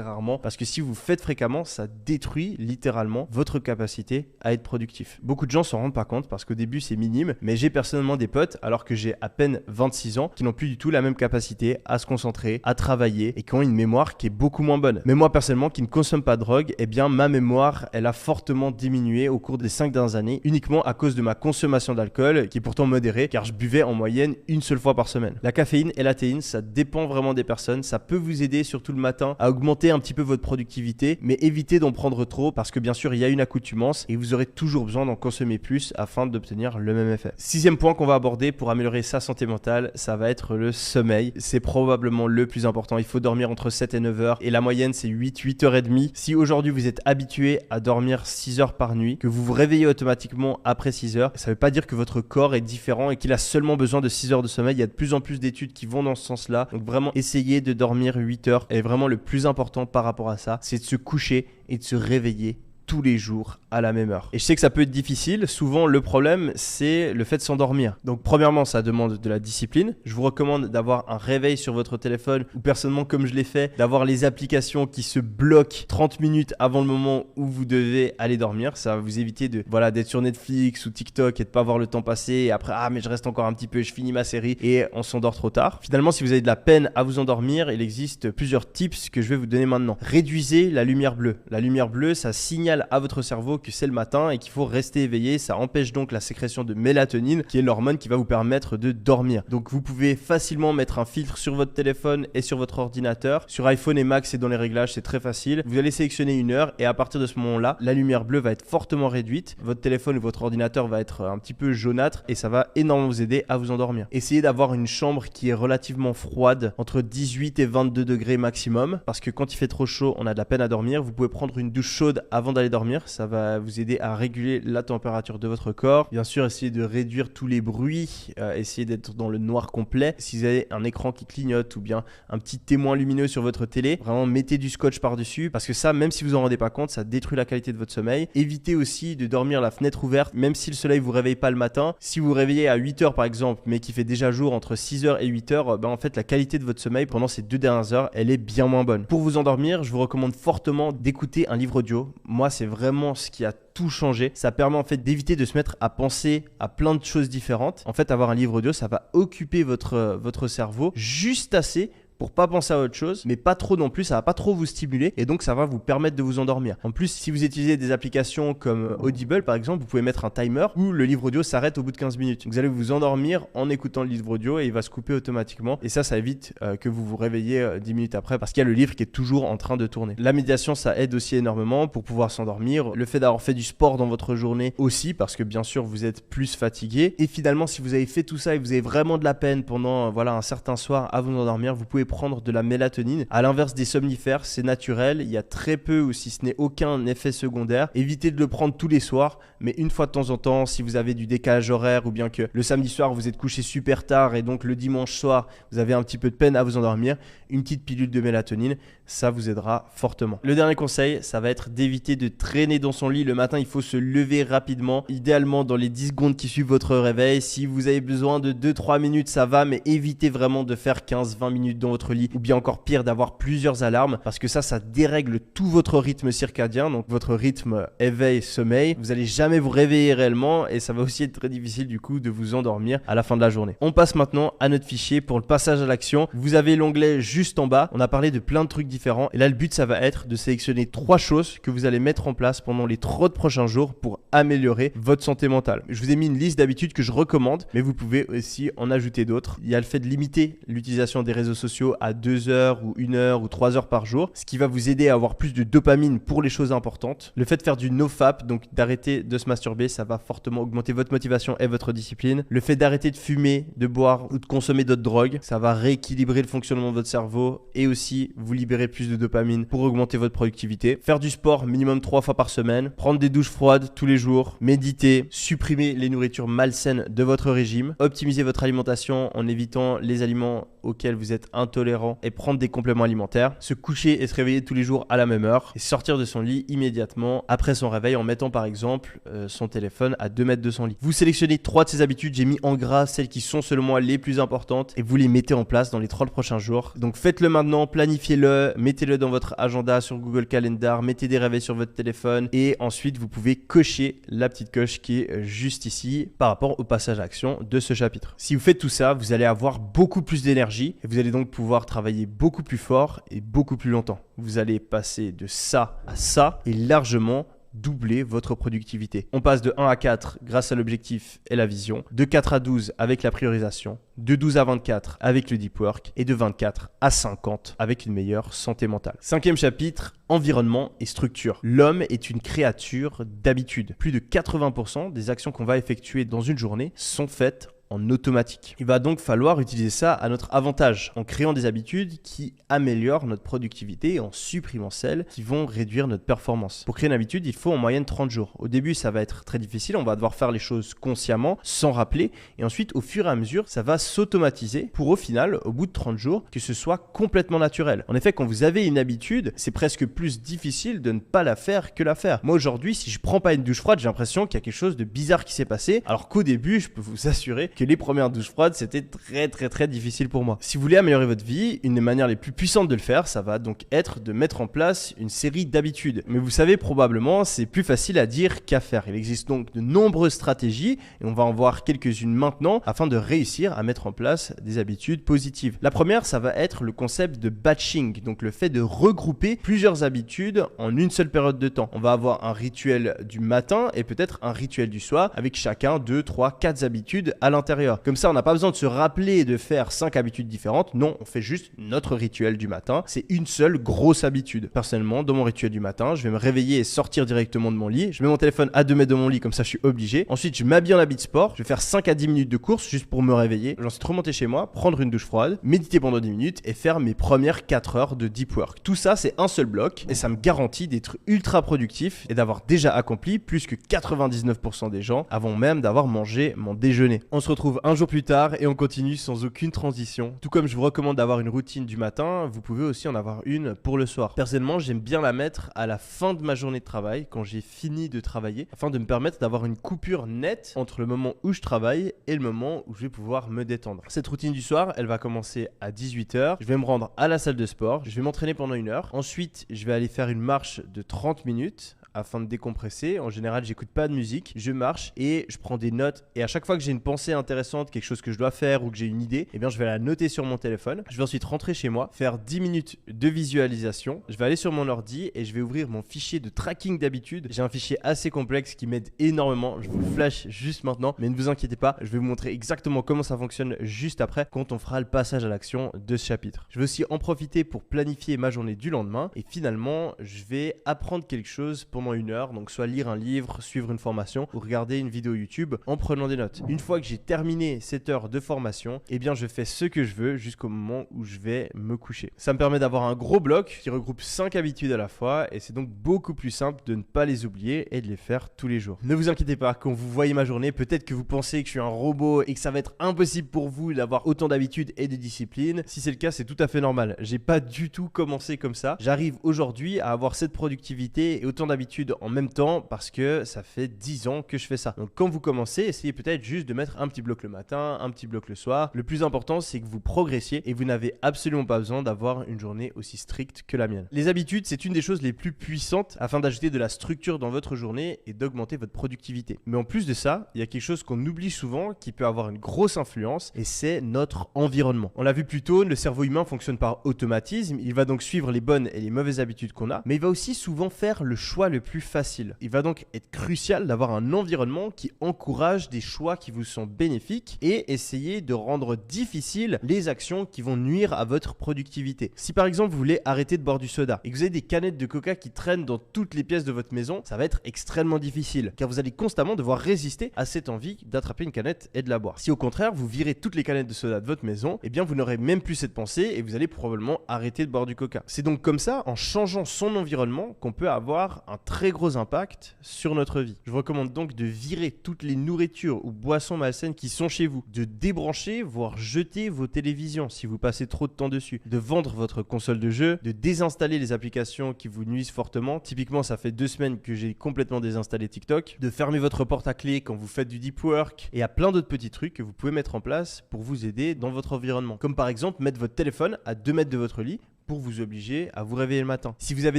[SPEAKER 1] rarement parce que si vous faites fréquemment, ça détruit littéralement votre capacité à être productif. Beaucoup de gens s'en rendent pas compte parce qu'au début c'est minime, mais j'ai personnellement des potes alors que j'ai à peine 26 ans qui n'ont plus du tout la même capacité à se concentrer, à travailler et qui ont une mémoire qui est beaucoup moins bonne. Mais moi personnellement qui ne consomme pas de drogue, eh bien ma mémoire elle a fortement diminué au cours des 5 dernières années uniquement à cause de ma consommation d'alcool qui est pourtant modérée car je buvais en moyenne une seule fois par semaine. La caféine et la théine, ça dépend vraiment des personnes. Ça peut vous aider surtout le matin à augmenter un petit peu votre productivité, mais évitez d'en prendre trop parce que bien sûr il y a une accoutumance et vous aurez toujours besoin d'en consommer plus afin d'obtenir le même effet. Sixième point qu'on va aborder pour améliorer sa santé mentale, ça va être le sommeil. C'est probablement le plus important. Il faut dormir entre 7 et 9 heures et la moyenne c'est 8h30. Si aujourd'hui vous êtes habitué à dormir 6 heures par nuit, que vous vous réveillez automatiquement après 6 heures, ça ne veut pas dire que votre corps est différent et qu'il a seulement besoin de 6 heures de sommeil. Il y a de plus en plus d'études qui vont dans ce sens-là. Donc vraiment, essayez de dormir 8 heures. Et vraiment, le plus important par rapport à ça, c'est de se coucher et de se réveiller tous les jours à la même heure. Et je sais que ça peut être difficile. Souvent, le problème, c'est le fait de s'endormir. Donc, premièrement, ça demande de la discipline. Je vous recommande d'avoir un réveil sur votre téléphone ou personnellement, comme je l'ai fait, d'avoir les applications qui se bloquent 30 minutes avant le moment où vous devez aller dormir. Ça va vous éviter d'être sur Netflix ou TikTok et de pas voir le temps passer. Et après, mais je reste encore un petit peu, je finis ma série et on s'endort trop tard. Finalement, si vous avez de la peine à vous endormir, il existe plusieurs tips que je vais vous donner maintenant. Réduisez la lumière bleue. La lumière bleue, ça signale à votre cerveau que c'est le matin et qu'il faut rester éveillé. Ça empêche donc la sécrétion de mélatonine qui est l'hormone qui va vous permettre de dormir. Donc vous pouvez facilement mettre un filtre sur votre téléphone et sur votre ordinateur. Sur iPhone et Mac, c'est dans les réglages, c'est très facile. Vous allez sélectionner une heure et à partir de ce moment-là, la lumière bleue va être fortement réduite. Votre téléphone ou votre ordinateur va être un petit peu jaunâtre et ça va énormément vous aider à vous endormir. Essayez d'avoir une chambre qui est relativement froide, entre 18 et 22 degrés maximum, parce que quand il fait trop chaud, on a de la peine à dormir. Vous pouvez prendre une douche chaude avant d'aller dormir. Ça va vous aider à réguler la température de votre corps. Bien sûr, essayez de réduire tous les bruits, essayez d'être dans le noir complet. Si vous avez un écran qui clignote ou bien un petit témoin lumineux sur votre télé, vraiment mettez du scotch par-dessus parce que ça, même si vous en rendez pas compte, ça détruit la qualité de votre sommeil. Évitez aussi de dormir la fenêtre ouverte, même si le soleil vous réveille pas le matin. Si vous vous réveillez à 8h par exemple, mais qu'il fait déjà jour entre 6h et 8h, en fait, la qualité de votre sommeil pendant ces 2 dernières heures, elle est bien moins bonne. Pour vous endormir, je vous recommande fortement d'écouter un livre audio. Moi, c'est vraiment ce qui a tout changé. Ça permet en fait d'éviter de se mettre à penser à plein de choses différentes. En fait, avoir un livre audio, ça va occuper votre cerveau juste assez pour pas penser à autre chose, mais pas trop non plus, ça va pas trop vous stimuler et donc ça va vous permettre de vous endormir. En plus, si vous utilisez des applications comme Audible par exemple, vous pouvez mettre un timer où le livre audio s'arrête au bout de 15 minutes. Vous allez vous endormir en écoutant le livre audio et il va se couper automatiquement et ça évite que vous vous réveillez 10 minutes après parce qu'il y a le livre qui est toujours en train de tourner. La méditation, ça aide aussi énormément pour pouvoir s'endormir. Le fait d'avoir fait du sport dans votre journée aussi parce que bien sûr vous êtes plus fatigué et finalement si vous avez fait tout ça et vous avez vraiment de la peine pendant un certain soir à vous endormir, vous pouvez prendre de la mélatonine. À l'inverse des somnifères, c'est naturel, il y a très peu ou si ce n'est aucun effet secondaire. Évitez de le prendre tous les soirs, mais une fois de temps en temps, si vous avez du décalage horaire ou bien que le samedi soir vous êtes couché super tard et donc le dimanche soir vous avez un petit peu de peine à vous endormir, une petite pilule de mélatonine, ça vous aidera fortement. Le dernier conseil, ça va être d'éviter de traîner dans son lit. Le matin, il faut se lever rapidement, idéalement dans les 10 secondes qui suivent votre réveil. Si vous avez besoin de 2-3 minutes, ça va, mais évitez vraiment de faire 15-20 minutes dans votre lit ou bien encore pire d'avoir plusieurs alarmes parce que ça dérègle tout votre rythme circadien, donc votre rythme éveil-sommeil. Vous n'allez jamais vous réveiller réellement et ça va aussi être très difficile du coup de vous endormir à la fin de la journée. On passe maintenant à notre fichier pour le passage à l'action. Vous avez l'onglet juste en bas. On a parlé de plein de trucs différents et là le but ça va être de sélectionner 3 choses que vous allez mettre en place pendant les 30 prochains jours pour améliorer votre santé mentale. Je vous ai mis une liste d'habitudes que je recommande, mais vous pouvez aussi en ajouter d'autres. Il y a le fait de limiter l'utilisation des réseaux sociaux à 2 heures ou 1 heure ou 3 heures par jour, ce qui va vous aider à avoir plus de dopamine pour les choses importantes. Le fait de faire du nofap, donc d'arrêter de se masturber, ça va fortement augmenter votre motivation et votre discipline. Le fait d'arrêter de fumer, de boire ou de consommer d'autres drogues, ça va rééquilibrer le fonctionnement de votre cerveau et aussi vous libérer plus de dopamine pour augmenter votre productivité. Faire du sport minimum 3 fois par semaine, prendre des douches froides tous les jours, méditer, supprimer les nourritures malsaines de votre régime, optimiser votre alimentation en évitant les aliments auxquels vous êtes intolérant et prendre des compléments alimentaires, se coucher et se réveiller tous les jours à la même heure et sortir de son lit immédiatement après son réveil en mettant par exemple son téléphone à 2 mètres de son lit. Vous sélectionnez 3 de ces habitudes, j'ai mis en gras celles qui sont selon moi les plus importantes et vous les mettez en place dans les 30 prochains jours. Donc faites-le maintenant, planifiez-le, mettez-le dans votre agenda sur Google Calendar, mettez des réveils sur votre téléphone et ensuite vous pouvez cocher la petite coche qui est juste ici par rapport au passage à action de ce chapitre. Si vous faites tout ça, vous allez avoir beaucoup plus d'énergie et vous allez donc pouvoir travailler beaucoup plus fort et beaucoup plus longtemps. Vous allez passer de ça à ça et largement doubler votre productivité. On passe de 1 à 4 grâce à l'objectif et la vision, de 4 à 12 avec la priorisation, de 12 à 24 avec le deep work et de 24 à 50 avec une meilleure santé mentale. Cinquième chapitre, environnement et structure. L'homme est une créature d'habitude. Plus de 80% des actions qu'on va effectuer dans une journée sont faites en automatique. Il va donc falloir utiliser ça à notre avantage en créant des habitudes qui améliorent notre productivité et en supprimant celles qui vont réduire notre performance. Pour créer une habitude, il faut en moyenne 30 jours. Au début, ça va être très difficile, on va devoir faire les choses consciemment, sans rappeler, et ensuite, au fur et à mesure, ça va s'automatiser pour au final, au bout de 30 jours, que ce soit complètement naturel. En effet, quand vous avez une habitude, c'est presque plus difficile de ne pas la faire que la faire. Moi aujourd'hui, si je prends pas une douche froide, j'ai l'impression qu'il y a quelque chose de bizarre qui s'est passé, alors qu'au début, je peux vous assurer que les premières douches froides, c'était très difficile pour moi. Si vous voulez améliorer votre vie, une des manières les plus puissantes de le faire, ça va donc être de mettre en place une série d'habitudes. Mais vous savez probablement, c'est plus facile à dire qu'à faire. Il existe donc de nombreuses stratégies et on va en voir quelques-unes maintenant afin de réussir à mettre en place des habitudes positives. La première, ça va être le concept de batching, donc le fait de regrouper plusieurs habitudes en une seule période de temps. On va avoir un rituel du matin et peut-être un rituel du soir avec chacun 2, 3, 4 habitudes à l'intérieur. Comme ça, on n'a pas besoin de se rappeler de faire 5 habitudes différentes. Non, on fait juste notre rituel du matin. C'est une seule grosse habitude. Personnellement, dans mon rituel du matin, je vais me réveiller et sortir directement de mon lit. Je mets mon téléphone à 2 mètres de mon lit, comme ça je suis obligé. Ensuite, je m'habille en habit de sport. Je vais faire 5 à 10 minutes de course juste pour me réveiller. J'ensuite remonter chez moi, prendre une douche froide, méditer pendant 10 minutes et faire mes premières 4 heures de deep work. Tout ça, c'est un seul bloc et ça me garantit d'être ultra productif et d'avoir déjà accompli plus que 99% des gens avant même d'avoir mangé mon déjeuner. On se retrouve un jour plus tard et on continue sans aucune transition. Tout comme je vous recommande d'avoir une routine du matin, vous pouvez aussi en avoir une pour le soir. Personnellement, j'aime bien la mettre à la fin de ma journée de travail, quand j'ai fini de travailler, afin de me permettre d'avoir une coupure nette entre le moment où je travaille et le moment où je vais pouvoir me détendre. Cette routine du soir, elle va commencer à 18h. Je vais me rendre à la salle de sport, je vais m'entraîner pendant 1 heure. Ensuite, je vais aller faire une marche de 30 minutes afin de décompresser. En général, j'écoute pas de musique, je marche et je prends des notes. Et à chaque fois que j'ai une pensée intéressante, quelque chose que je dois faire ou que j'ai une idée, eh bien, je vais la noter sur mon téléphone. Je vais ensuite rentrer chez moi, faire 10 minutes de visualisation. Je vais aller sur mon ordi et je vais ouvrir mon fichier de tracking d'habitude. J'ai un fichier assez complexe qui m'aide énormément. Je vous le flash juste maintenant, mais ne vous inquiétez pas, je vais vous montrer exactement comment ça fonctionne juste après quand on fera le passage à l'action de ce chapitre. Je vais aussi en profiter pour planifier ma journée du lendemain et finalement, je vais apprendre quelque chose pendant 1 heure, donc soit lire un livre, suivre une formation ou regarder une vidéo YouTube en prenant des notes. Une fois que j'ai terminé cette heure de formation, eh bien je fais ce que je veux jusqu'au moment où je vais me coucher. Ça me permet d'avoir un gros bloc qui regroupe 5 habitudes à la fois et c'est donc beaucoup plus simple de ne pas les oublier et de les faire tous les jours. Ne vous inquiétez pas, quand vous voyez ma journée, peut-être que vous pensez que je suis un robot et que ça va être impossible pour vous d'avoir autant d'habitudes et de discipline. Si c'est le cas, c'est tout à fait normal. J'ai pas du tout commencé comme ça. J'arrive aujourd'hui à avoir cette productivité et autant d'habitudes en même temps parce que ça fait 10 ans que je fais ça. Donc quand vous commencez, essayez peut-être juste de mettre un petit bloc le matin, un petit bloc le soir. Le plus important, c'est que vous progressiez et vous n'avez absolument pas besoin d'avoir une journée aussi stricte que la mienne. Les habitudes, c'est une des choses les plus puissantes afin d'ajouter de la structure dans votre journée et d'augmenter votre productivité. Mais en plus de ça, il y a quelque chose qu'on oublie souvent qui peut avoir une grosse influence et c'est notre environnement. On l'a vu plus tôt, le cerveau humain fonctionne par automatisme. Il va donc suivre les bonnes et les mauvaises habitudes qu'on a, mais il va aussi souvent faire le choix le plus facile. Il va donc être crucial d'avoir un environnement qui encourage des choix qui vous sont bénéfiques et essayer de rendre difficiles les actions qui vont nuire à votre productivité. Si par exemple vous voulez arrêter de boire du soda et que vous avez des canettes de coca qui traînent dans toutes les pièces de votre maison, ça va être extrêmement difficile car vous allez constamment devoir résister à cette envie d'attraper une canette et de la boire. Si au contraire vous virez toutes les canettes de soda de votre maison, eh bien vous n'aurez même plus cette pensée et vous allez probablement arrêter de boire du coca. C'est donc comme ça, en changeant son environnement, qu'on peut avoir un très gros impact sur notre vie. Je vous recommande donc de virer toutes les nourritures ou boissons malsaines qui sont chez vous, de débrancher, voire jeter vos télévisions si vous passez trop de temps dessus, de vendre votre console de jeu, de désinstaller les applications qui vous nuisent fortement. Typiquement, ça fait 2 semaines que j'ai complètement désinstallé TikTok, de fermer votre porte à clé quand vous faites du deep work et à plein d'autres petits trucs que vous pouvez mettre en place pour vous aider dans votre environnement. Comme par exemple mettre votre téléphone à 2 mètres de votre lit pour vous obliger à vous réveiller le matin. Si vous avez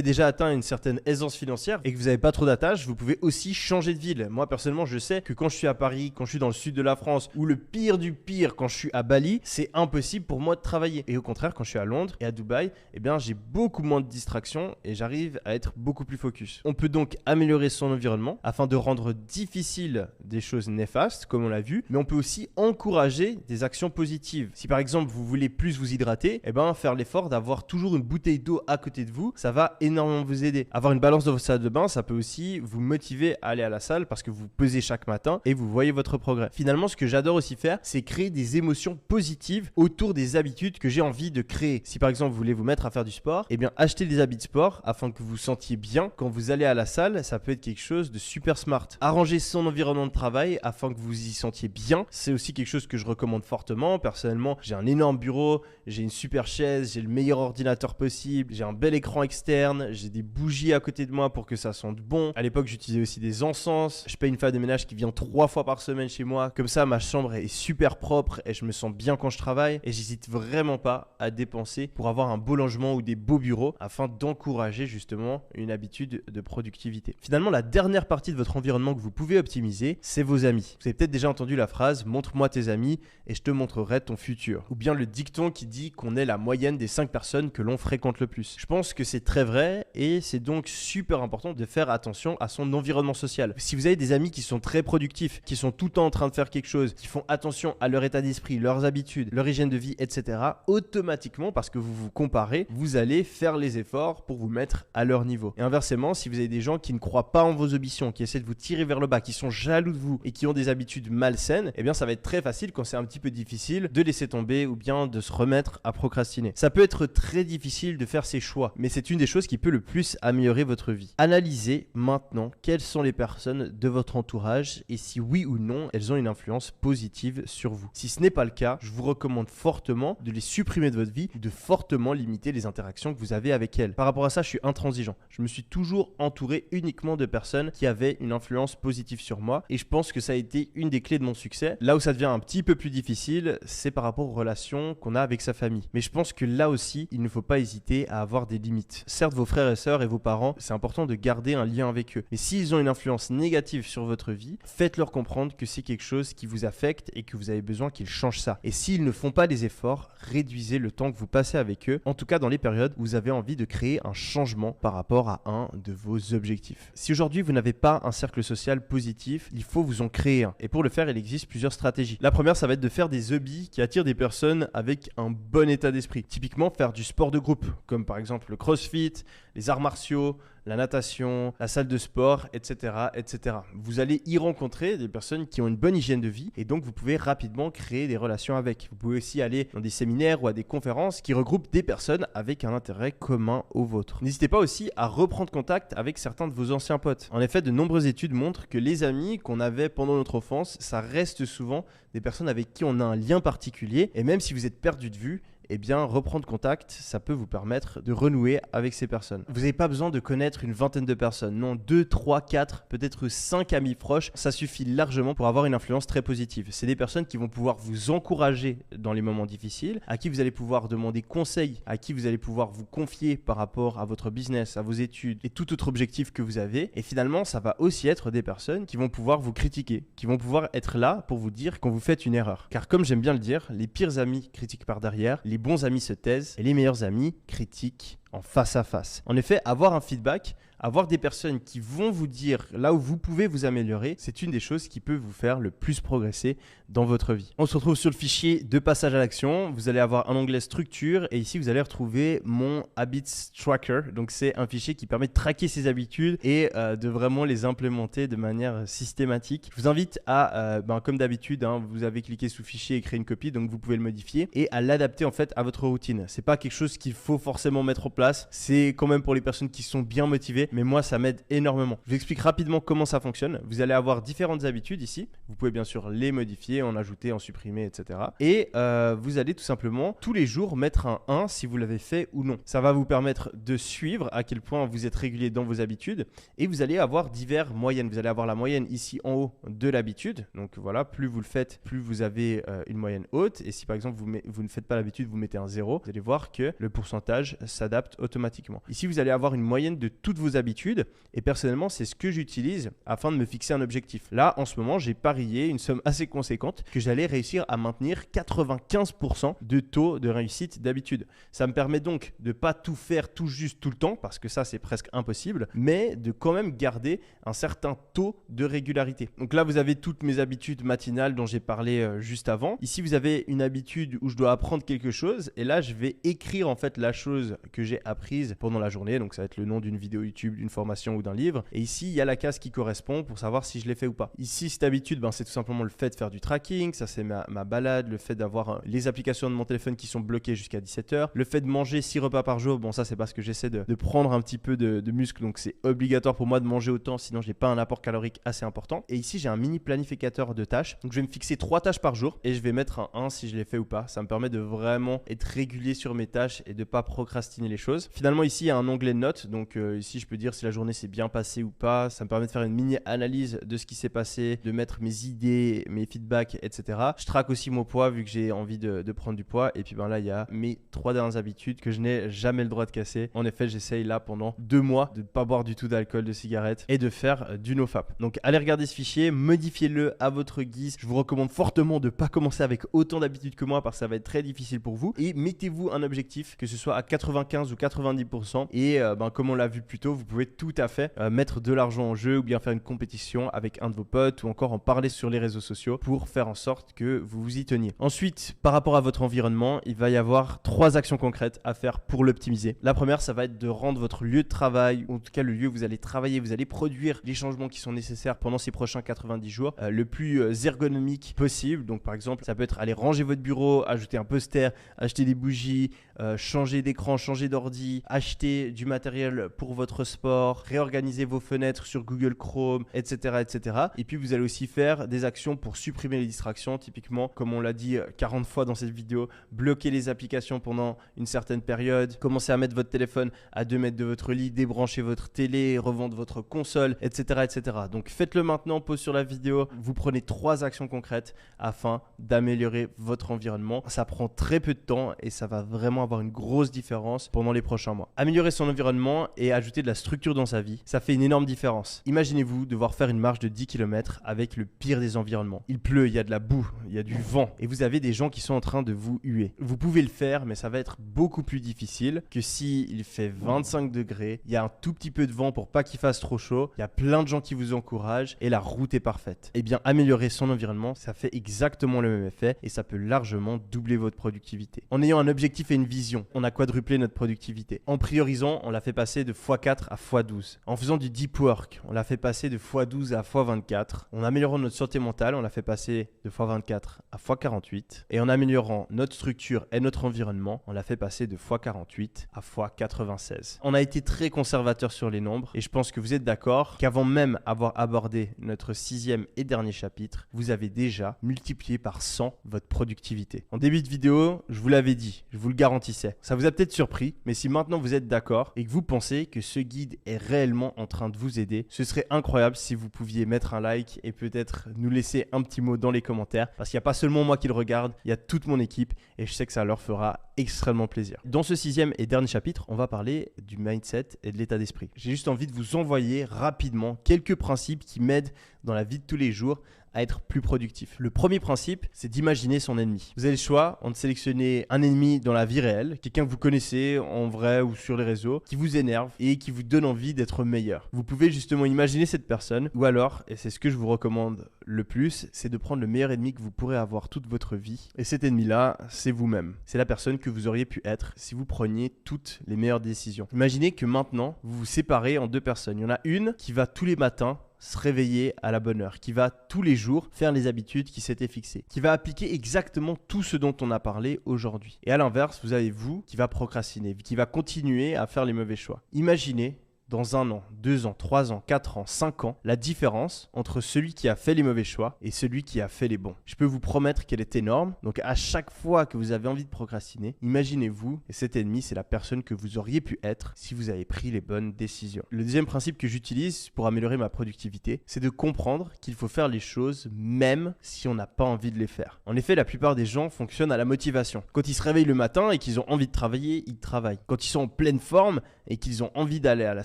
[SPEAKER 1] déjà atteint une certaine aisance financière et que vous n'avez pas trop d'attaches, vous pouvez aussi changer de ville. Moi, personnellement, je sais que quand je suis à Paris, quand je suis dans le sud de la France, ou le pire du pire, quand je suis à Bali, c'est impossible pour moi de travailler. Et au contraire, quand je suis à Londres et à Dubaï, eh bien, j'ai beaucoup moins de distractions et j'arrive à être beaucoup plus focus. On peut donc améliorer son environnement afin de rendre difficile des choses néfastes, comme on l'a vu, mais on peut aussi encourager des actions positives. Si par exemple, vous voulez plus vous hydrater, eh bien, faire l'effort d'avoir toujours une bouteille d'eau à côté de vous, ça va énormément vous aider. Avoir une balance dans votre salle de bain, ça peut aussi vous motiver à aller à la salle parce que vous pesez chaque matin et vous voyez votre progrès. Finalement, ce que j'adore aussi faire, c'est créer des émotions positives autour des habitudes que j'ai envie de créer. Si par exemple, vous voulez vous mettre à faire du sport, eh bien, achetez des habits de sport afin que vous vous sentiez bien quand vous allez à la salle. Ça peut être quelque chose de super smart. Arranger son environnement de travail afin que vous y sentiez bien, c'est aussi quelque chose que je recommande fortement. Personnellement, j'ai un énorme bureau, j'ai une super chaise, j'ai le meilleur ordinateur possible, j'ai un bel écran externe, j'ai des bougies à côté de moi pour que ça sente bon. À l'époque, j'utilisais aussi des encens. Je paye une femme de ménage qui vient 3 fois par semaine chez moi. Comme ça, ma chambre est super propre et je me sens bien quand je travaille. Et j'hésite vraiment pas à dépenser pour avoir un beau logement ou des beaux bureaux afin d'encourager justement une habitude de productivité. Finalement, la dernière partie de votre environnement que vous pouvez optimiser, c'est vos amis. Vous avez peut-être déjà entendu la phrase « montre-moi tes amis et je te montrerai ton futur ». Ou bien le dicton qui dit qu'on est la moyenne des 5 personnes que l'on fréquente le plus. Je pense que c'est très vrai et c'est donc super important de faire attention à son environnement social. Si vous avez des amis qui sont très productifs, qui sont tout le temps en train de faire quelque chose, qui font attention à leur état d'esprit, leurs habitudes, leur hygiène de vie, etc., automatiquement, parce que vous vous comparez, vous allez faire les efforts pour vous mettre à leur niveau. Et inversement, si vous avez des gens qui ne croient pas en vos ambitions, qui essaient de vous tirer vers le bas, qui sont jaloux de vous et qui ont des habitudes malsaines, eh bien ça va être très facile quand c'est un petit peu difficile de laisser tomber ou bien de se remettre à procrastiner. Ça peut être très difficile de faire ses choix, mais c'est une des choses qui peut le plus améliorer votre vie. Analysez maintenant quelles sont les personnes de votre entourage et si oui ou non elles ont une influence positive sur vous. Si ce n'est pas le cas, je vous recommande fortement de les supprimer de votre vie ou de fortement limiter les interactions que vous avez avec elles. Par rapport à ça, je suis intransigeant. Je me suis toujours entouré uniquement de personnes qui avaient une influence positive sur moi et je pense que ça a été une des clés de mon succès. Là où ça devient un petit peu plus difficile, c'est par rapport aux relations qu'on a avec sa famille. Mais je pense que là aussi, il ne faut pas hésiter à avoir des limites. Certes, vos frères et sœurs et vos parents, c'est important de garder un lien avec eux. Mais s'ils ont une influence négative sur votre vie, faites-leur comprendre que c'est quelque chose qui vous affecte et que vous avez besoin qu'ils changent ça. Et s'ils ne font pas des efforts, réduisez le temps que vous passez avec eux, en tout cas dans les périodes où vous avez envie de créer un changement par rapport à un de vos objectifs. Si aujourd'hui vous n'avez pas un cercle social positif, il faut vous en créer un. Et pour le faire, il existe plusieurs stratégies. La première, ça va être de faire des hobbies qui attirent des personnes avec un bon état d'esprit. Typiquement, faire du sport de groupe, comme par exemple le crossfit, les arts martiaux, la natation, la salle de sport, etc., etc. Vous allez y rencontrer des personnes qui ont une bonne hygiène de vie et donc vous pouvez rapidement créer des relations avec. Vous pouvez aussi aller dans des séminaires ou à des conférences qui regroupent des personnes avec un intérêt commun au vôtre. N'hésitez pas aussi à reprendre contact avec certains de vos anciens potes. En effet, de nombreuses études montrent que les amis qu'on avait pendant notre enfance, ça reste souvent des personnes avec qui on a un lien particulier et même si vous êtes perdu de vue, eh bien, reprendre contact, ça peut vous permettre de renouer avec ces personnes. Vous n'avez pas besoin de connaître une vingtaine de personnes. Non, 2, 3, 4, peut-être 5 amis proches, ça suffit largement pour avoir une influence très positive. C'est des personnes qui vont pouvoir vous encourager dans les moments difficiles, à qui vous allez pouvoir demander conseil, à qui vous allez pouvoir vous confier par rapport à votre business, à vos études et tout autre objectif que vous avez. Et finalement, ça va aussi être des personnes qui vont pouvoir vous critiquer, qui vont pouvoir être là pour vous dire quand vous faites une erreur. Car comme j'aime bien le dire, les pires amis critiquent par derrière, les bons amis se taisent et les meilleurs amis critiquent en face à face. En effet, avoir un feedback, avoir des personnes qui vont vous dire là où vous pouvez vous améliorer, c'est une des choses qui peut vous faire le plus progresser dans votre vie. On se retrouve sur le fichier de passage à l'action. Vous allez avoir un onglet structure et ici vous allez retrouver mon Habits Tracker. Donc c'est un fichier qui permet de traquer ses habitudes et de vraiment les implémenter de manière systématique. Je vous invite à, comme d'habitude, vous avez cliqué sous fichier et créé une copie, donc vous pouvez le modifier et à l'adapter en fait à votre routine. C'est pas quelque chose qu'il faut forcément mettre en place. C'est quand même pour les personnes qui sont bien motivées. mais moi, ça m'aide énormément. Je vous explique rapidement comment ça fonctionne. Vous allez avoir différentes habitudes ici. Vous pouvez bien sûr les modifier, en ajouter, en supprimer, etc. Et vous allez tout simplement tous les jours mettre un 1 si vous l'avez fait ou non. Ça va vous permettre de suivre à quel point vous êtes régulier dans vos habitudes et vous allez avoir diverses moyennes. Vous allez avoir la moyenne ici en haut de l'habitude. Donc voilà, plus vous le faites, plus vous avez une moyenne haute. Et si par exemple vous ne faites pas l'habitude, vous mettez un 0, vous allez voir que le pourcentage s'adapte automatiquement. Ici, vous allez avoir une moyenne de toutes vos habitudes et personnellement, c'est ce que j'utilise afin de me fixer un objectif. Là, en ce moment, j'ai parié une somme assez conséquente que j'allais réussir à maintenir 95% de taux de réussite d'habitude. Ça me permet donc de ne pas tout faire tout juste tout le temps parce que ça, c'est presque impossible, mais de quand même garder un certain taux de régularité. Donc là, vous avez toutes mes habitudes matinales dont j'ai parlé juste avant. Ici, vous avez une habitude où je dois apprendre quelque chose et là, je vais écrire en fait la chose que j'ai apprise pendant la journée. Donc ça va être le nom d'une vidéo YouTube, d'une formation ou d'un livre. Et ici, il y a la case qui correspond pour savoir si je l'ai fait ou pas. Ici, cette habitude, c'est tout simplement le fait de faire du tracking. Ça, c'est ma balade, le fait d'avoir les applications de mon téléphone qui sont bloquées jusqu'à 17h. Le fait de manger 6 repas par jour, ça c'est parce que j'essaie de prendre un petit peu de muscle. Donc c'est obligatoire pour moi de manger autant, sinon j'ai pas un apport calorique assez important. Et ici, j'ai un mini planificateur de tâches. Donc je vais me fixer 3 tâches par jour et je vais mettre un 1 si je l'ai fait ou pas. Ça me permet de vraiment être régulier sur mes tâches et de pas procrastiner les choses. Finalement, ici, il y a un onglet notes. Donc ici, je peux dire si la journée s'est bien passée ou pas. Ça me permet de faire une mini analyse de ce qui s'est passé, de mettre mes idées, mes feedbacks, etc. Je traque aussi mon poids vu que j'ai envie de prendre du poids. Et puis là, il y a mes 3 dernières habitudes que je n'ai jamais le droit de casser. En effet, j'essaye là pendant 2 mois de ne pas boire du tout d'alcool, de cigarettes et de faire du nofap. Donc allez regarder ce fichier, modifiez-le à votre guise. Je vous recommande fortement de ne pas commencer avec autant d'habitudes que moi parce que ça va être très difficile pour vous. Et mettez-vous un objectif, que ce soit à 95 ou 90%. Et comme on l'a vu plus tôt, vous pouvez tout à fait mettre de l'argent en jeu ou bien faire une compétition avec un de vos potes ou encore en parler sur les réseaux sociaux pour faire en sorte que vous vous y teniez. Ensuite, par rapport à votre environnement, il va y avoir 3 actions concrètes à faire pour l'optimiser. La première, ça va être de rendre votre lieu de travail, ou en tout cas le lieu où vous allez travailler, vous allez produire les changements qui sont nécessaires pendant ces prochains 90 jours, le plus ergonomique possible. Donc par exemple, ça peut être aller ranger votre bureau, ajouter un poster, acheter des bougies, changer d'écran, changer d'ordi, acheter du matériel pour votre sport, réorganiser vos fenêtres sur Google Chrome, etc., etc. Et puis vous allez aussi faire des actions pour supprimer les distractions, typiquement, comme on l'a dit 40 fois dans cette vidéo, bloquer les applications pendant une certaine période, commencer à mettre votre téléphone à 2 mètres de votre lit, débrancher votre télé, revendre votre console, etc., etc. Donc faites-le maintenant, pause sur la vidéo, vous prenez 3 actions concrètes afin d'améliorer votre environnement. Ça prend très peu de temps et ça va vraiment avoir une grosse différence pendant les prochains mois. Améliorer son environnement et ajouter de la structure dans sa vie, ça fait une énorme différence. Imaginez-vous devoir faire une marche de 10 km avec le pire des environnements. Il pleut, il y a de la boue, il y a du vent et vous avez des gens qui sont en train de vous huer. Vous pouvez le faire, mais ça va être beaucoup plus difficile que s'il fait 25 degrés, il y a un tout petit peu de vent pour pas qu'il fasse trop chaud, il y a plein de gens qui vous encouragent et la route est parfaite. Eh bien, améliorer son environnement, ça fait exactement le même effet et ça peut largement doubler votre productivité. En ayant un objectif et une vision, on a quadruplé notre productivité. En priorisant, on l'a fait passer de x4 à x12. En faisant du deep work, on l'a fait passer de x12 à x24. En améliorant notre santé mentale, on l'a fait passer de x24 à x48. Et en améliorant notre structure et notre environnement, on l'a fait passer de x48 à x96. On a été très conservateur sur les nombres et je pense que vous êtes d'accord qu'avant même avoir abordé notre 6e et dernier chapitre, vous avez déjà multiplié par 100 votre productivité. En début de vidéo, je vous l'avais dit, je vous le garantissais. Ça vous a peut-être surpris, mais si maintenant vous êtes d'accord et que vous pensez que ce guide est réellement en train de vous aider, ce serait incroyable si vous pouviez mettre un like et peut-être nous laisser un petit mot dans les commentaires parce qu'il n'y a pas seulement moi qui le regarde, il y a toute mon équipe et je sais que ça leur fera extrêmement plaisir. Dans ce 6e et dernier chapitre, on va parler du mindset et de l'état d'esprit. J'ai juste envie de vous envoyer rapidement quelques principes qui m'aident dans la vie de tous les jours à être plus productif. Le premier principe, c'est d'imaginer son ennemi. Vous avez le choix entre sélectionner un ennemi dans la vie réelle, quelqu'un que vous connaissez en vrai ou sur les réseaux, qui vous énerve et qui vous donne envie d'être meilleur. Vous pouvez justement imaginer cette personne ou alors, et c'est ce que je vous recommande le plus, c'est de prendre le meilleur ennemi que vous pourrez avoir toute votre vie. Et cet ennemi-là, c'est vous-même. C'est la personne que vous auriez pu être si vous preniez toutes les meilleures décisions. Imaginez que maintenant, vous vous séparez en 2 personnes. Il y en a une qui va tous les matins se réveiller à la bonne heure, qui va tous les jours faire les habitudes qui s'étaient fixées, qui va appliquer exactement tout ce dont on a parlé aujourd'hui. Et à l'inverse, vous avez vous qui va procrastiner, qui va continuer à faire les mauvais choix. Imaginez dans 1 an, 2 ans, 3 ans, 4 ans, 5 ans, la différence entre celui qui a fait les mauvais choix et celui qui a fait les bons. Je peux vous promettre qu'elle est énorme. Donc à chaque fois que vous avez envie de procrastiner, imaginez-vous, et cet ennemi, c'est la personne que vous auriez pu être si vous avez pris les bonnes décisions. Le deuxième principe que j'utilise pour améliorer ma productivité, c'est de comprendre qu'il faut faire les choses même si on n'a pas envie de les faire. En effet, la plupart des gens fonctionnent à la motivation. Quand ils se réveillent le matin et qu'ils ont envie de travailler, ils travaillent. Quand ils sont en pleine forme et qu'ils ont envie d'aller à la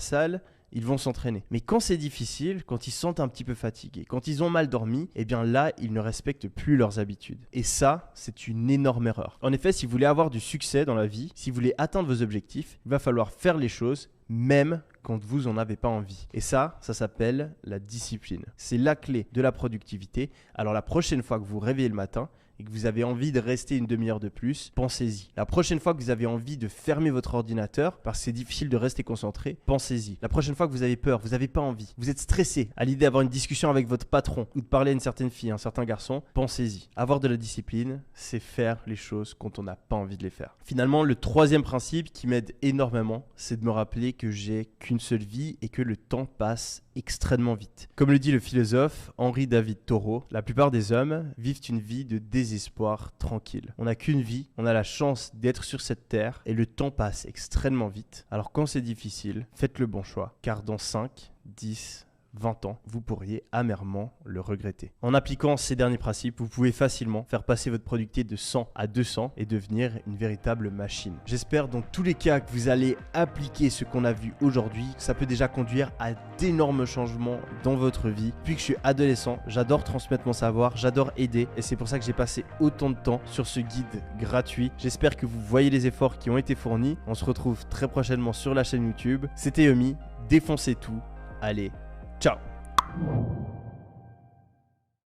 [SPEAKER 1] salle, ils vont s'entraîner. Mais quand c'est difficile, quand ils se sentent un petit peu fatigués, quand ils ont mal dormi, eh bien là, ils ne respectent plus leurs habitudes. Et ça, c'est une énorme erreur. En effet, si vous voulez avoir du succès dans la vie, si vous voulez atteindre vos objectifs, il va falloir faire les choses même quand vous en avez pas envie. Et ça s'appelle la discipline. C'est la clé de la productivité. Alors la prochaine fois que vous réveillez le matin et que vous avez envie de rester une demi-heure de plus, pensez-y. La prochaine fois que vous avez envie de fermer votre ordinateur parce que c'est difficile de rester concentré, pensez-y. La prochaine fois que vous avez peur, vous n'avez pas envie, vous êtes stressé à l'idée d'avoir une discussion avec votre patron ou de parler à une certaine fille, un certain garçon, pensez-y. Avoir de la discipline, c'est faire les choses quand on n'a pas envie de les faire. Finalement, le troisième principe qui m'aide énormément, c'est de me rappeler que j'ai qu'une seule vie et que le temps passe extrêmement vite. Comme le dit le philosophe Henri David Thoreau, la plupart des hommes vivent une vie de désespoir tranquille. On n'a qu'une vie, on a la chance d'être sur cette terre et le temps passe extrêmement vite. Alors quand c'est difficile, faites le bon choix, car dans 5, 10, 20 ans, vous pourriez amèrement le regretter. En appliquant ces derniers principes, vous pouvez facilement faire passer votre productivité de 100 à 200 et devenir une véritable machine. J'espère dans tous les cas que vous allez appliquer ce qu'on a vu aujourd'hui. Ça peut déjà conduire à d'énormes changements dans votre vie. Depuis que je suis adolescent, j'adore transmettre mon savoir, j'adore aider et c'est pour ça que j'ai passé autant de temps sur ce guide gratuit. J'espère que vous voyez les efforts qui ont été fournis. On se retrouve très prochainement sur la chaîne YouTube. C'était Yomi, défoncez tout. Allez, ciao!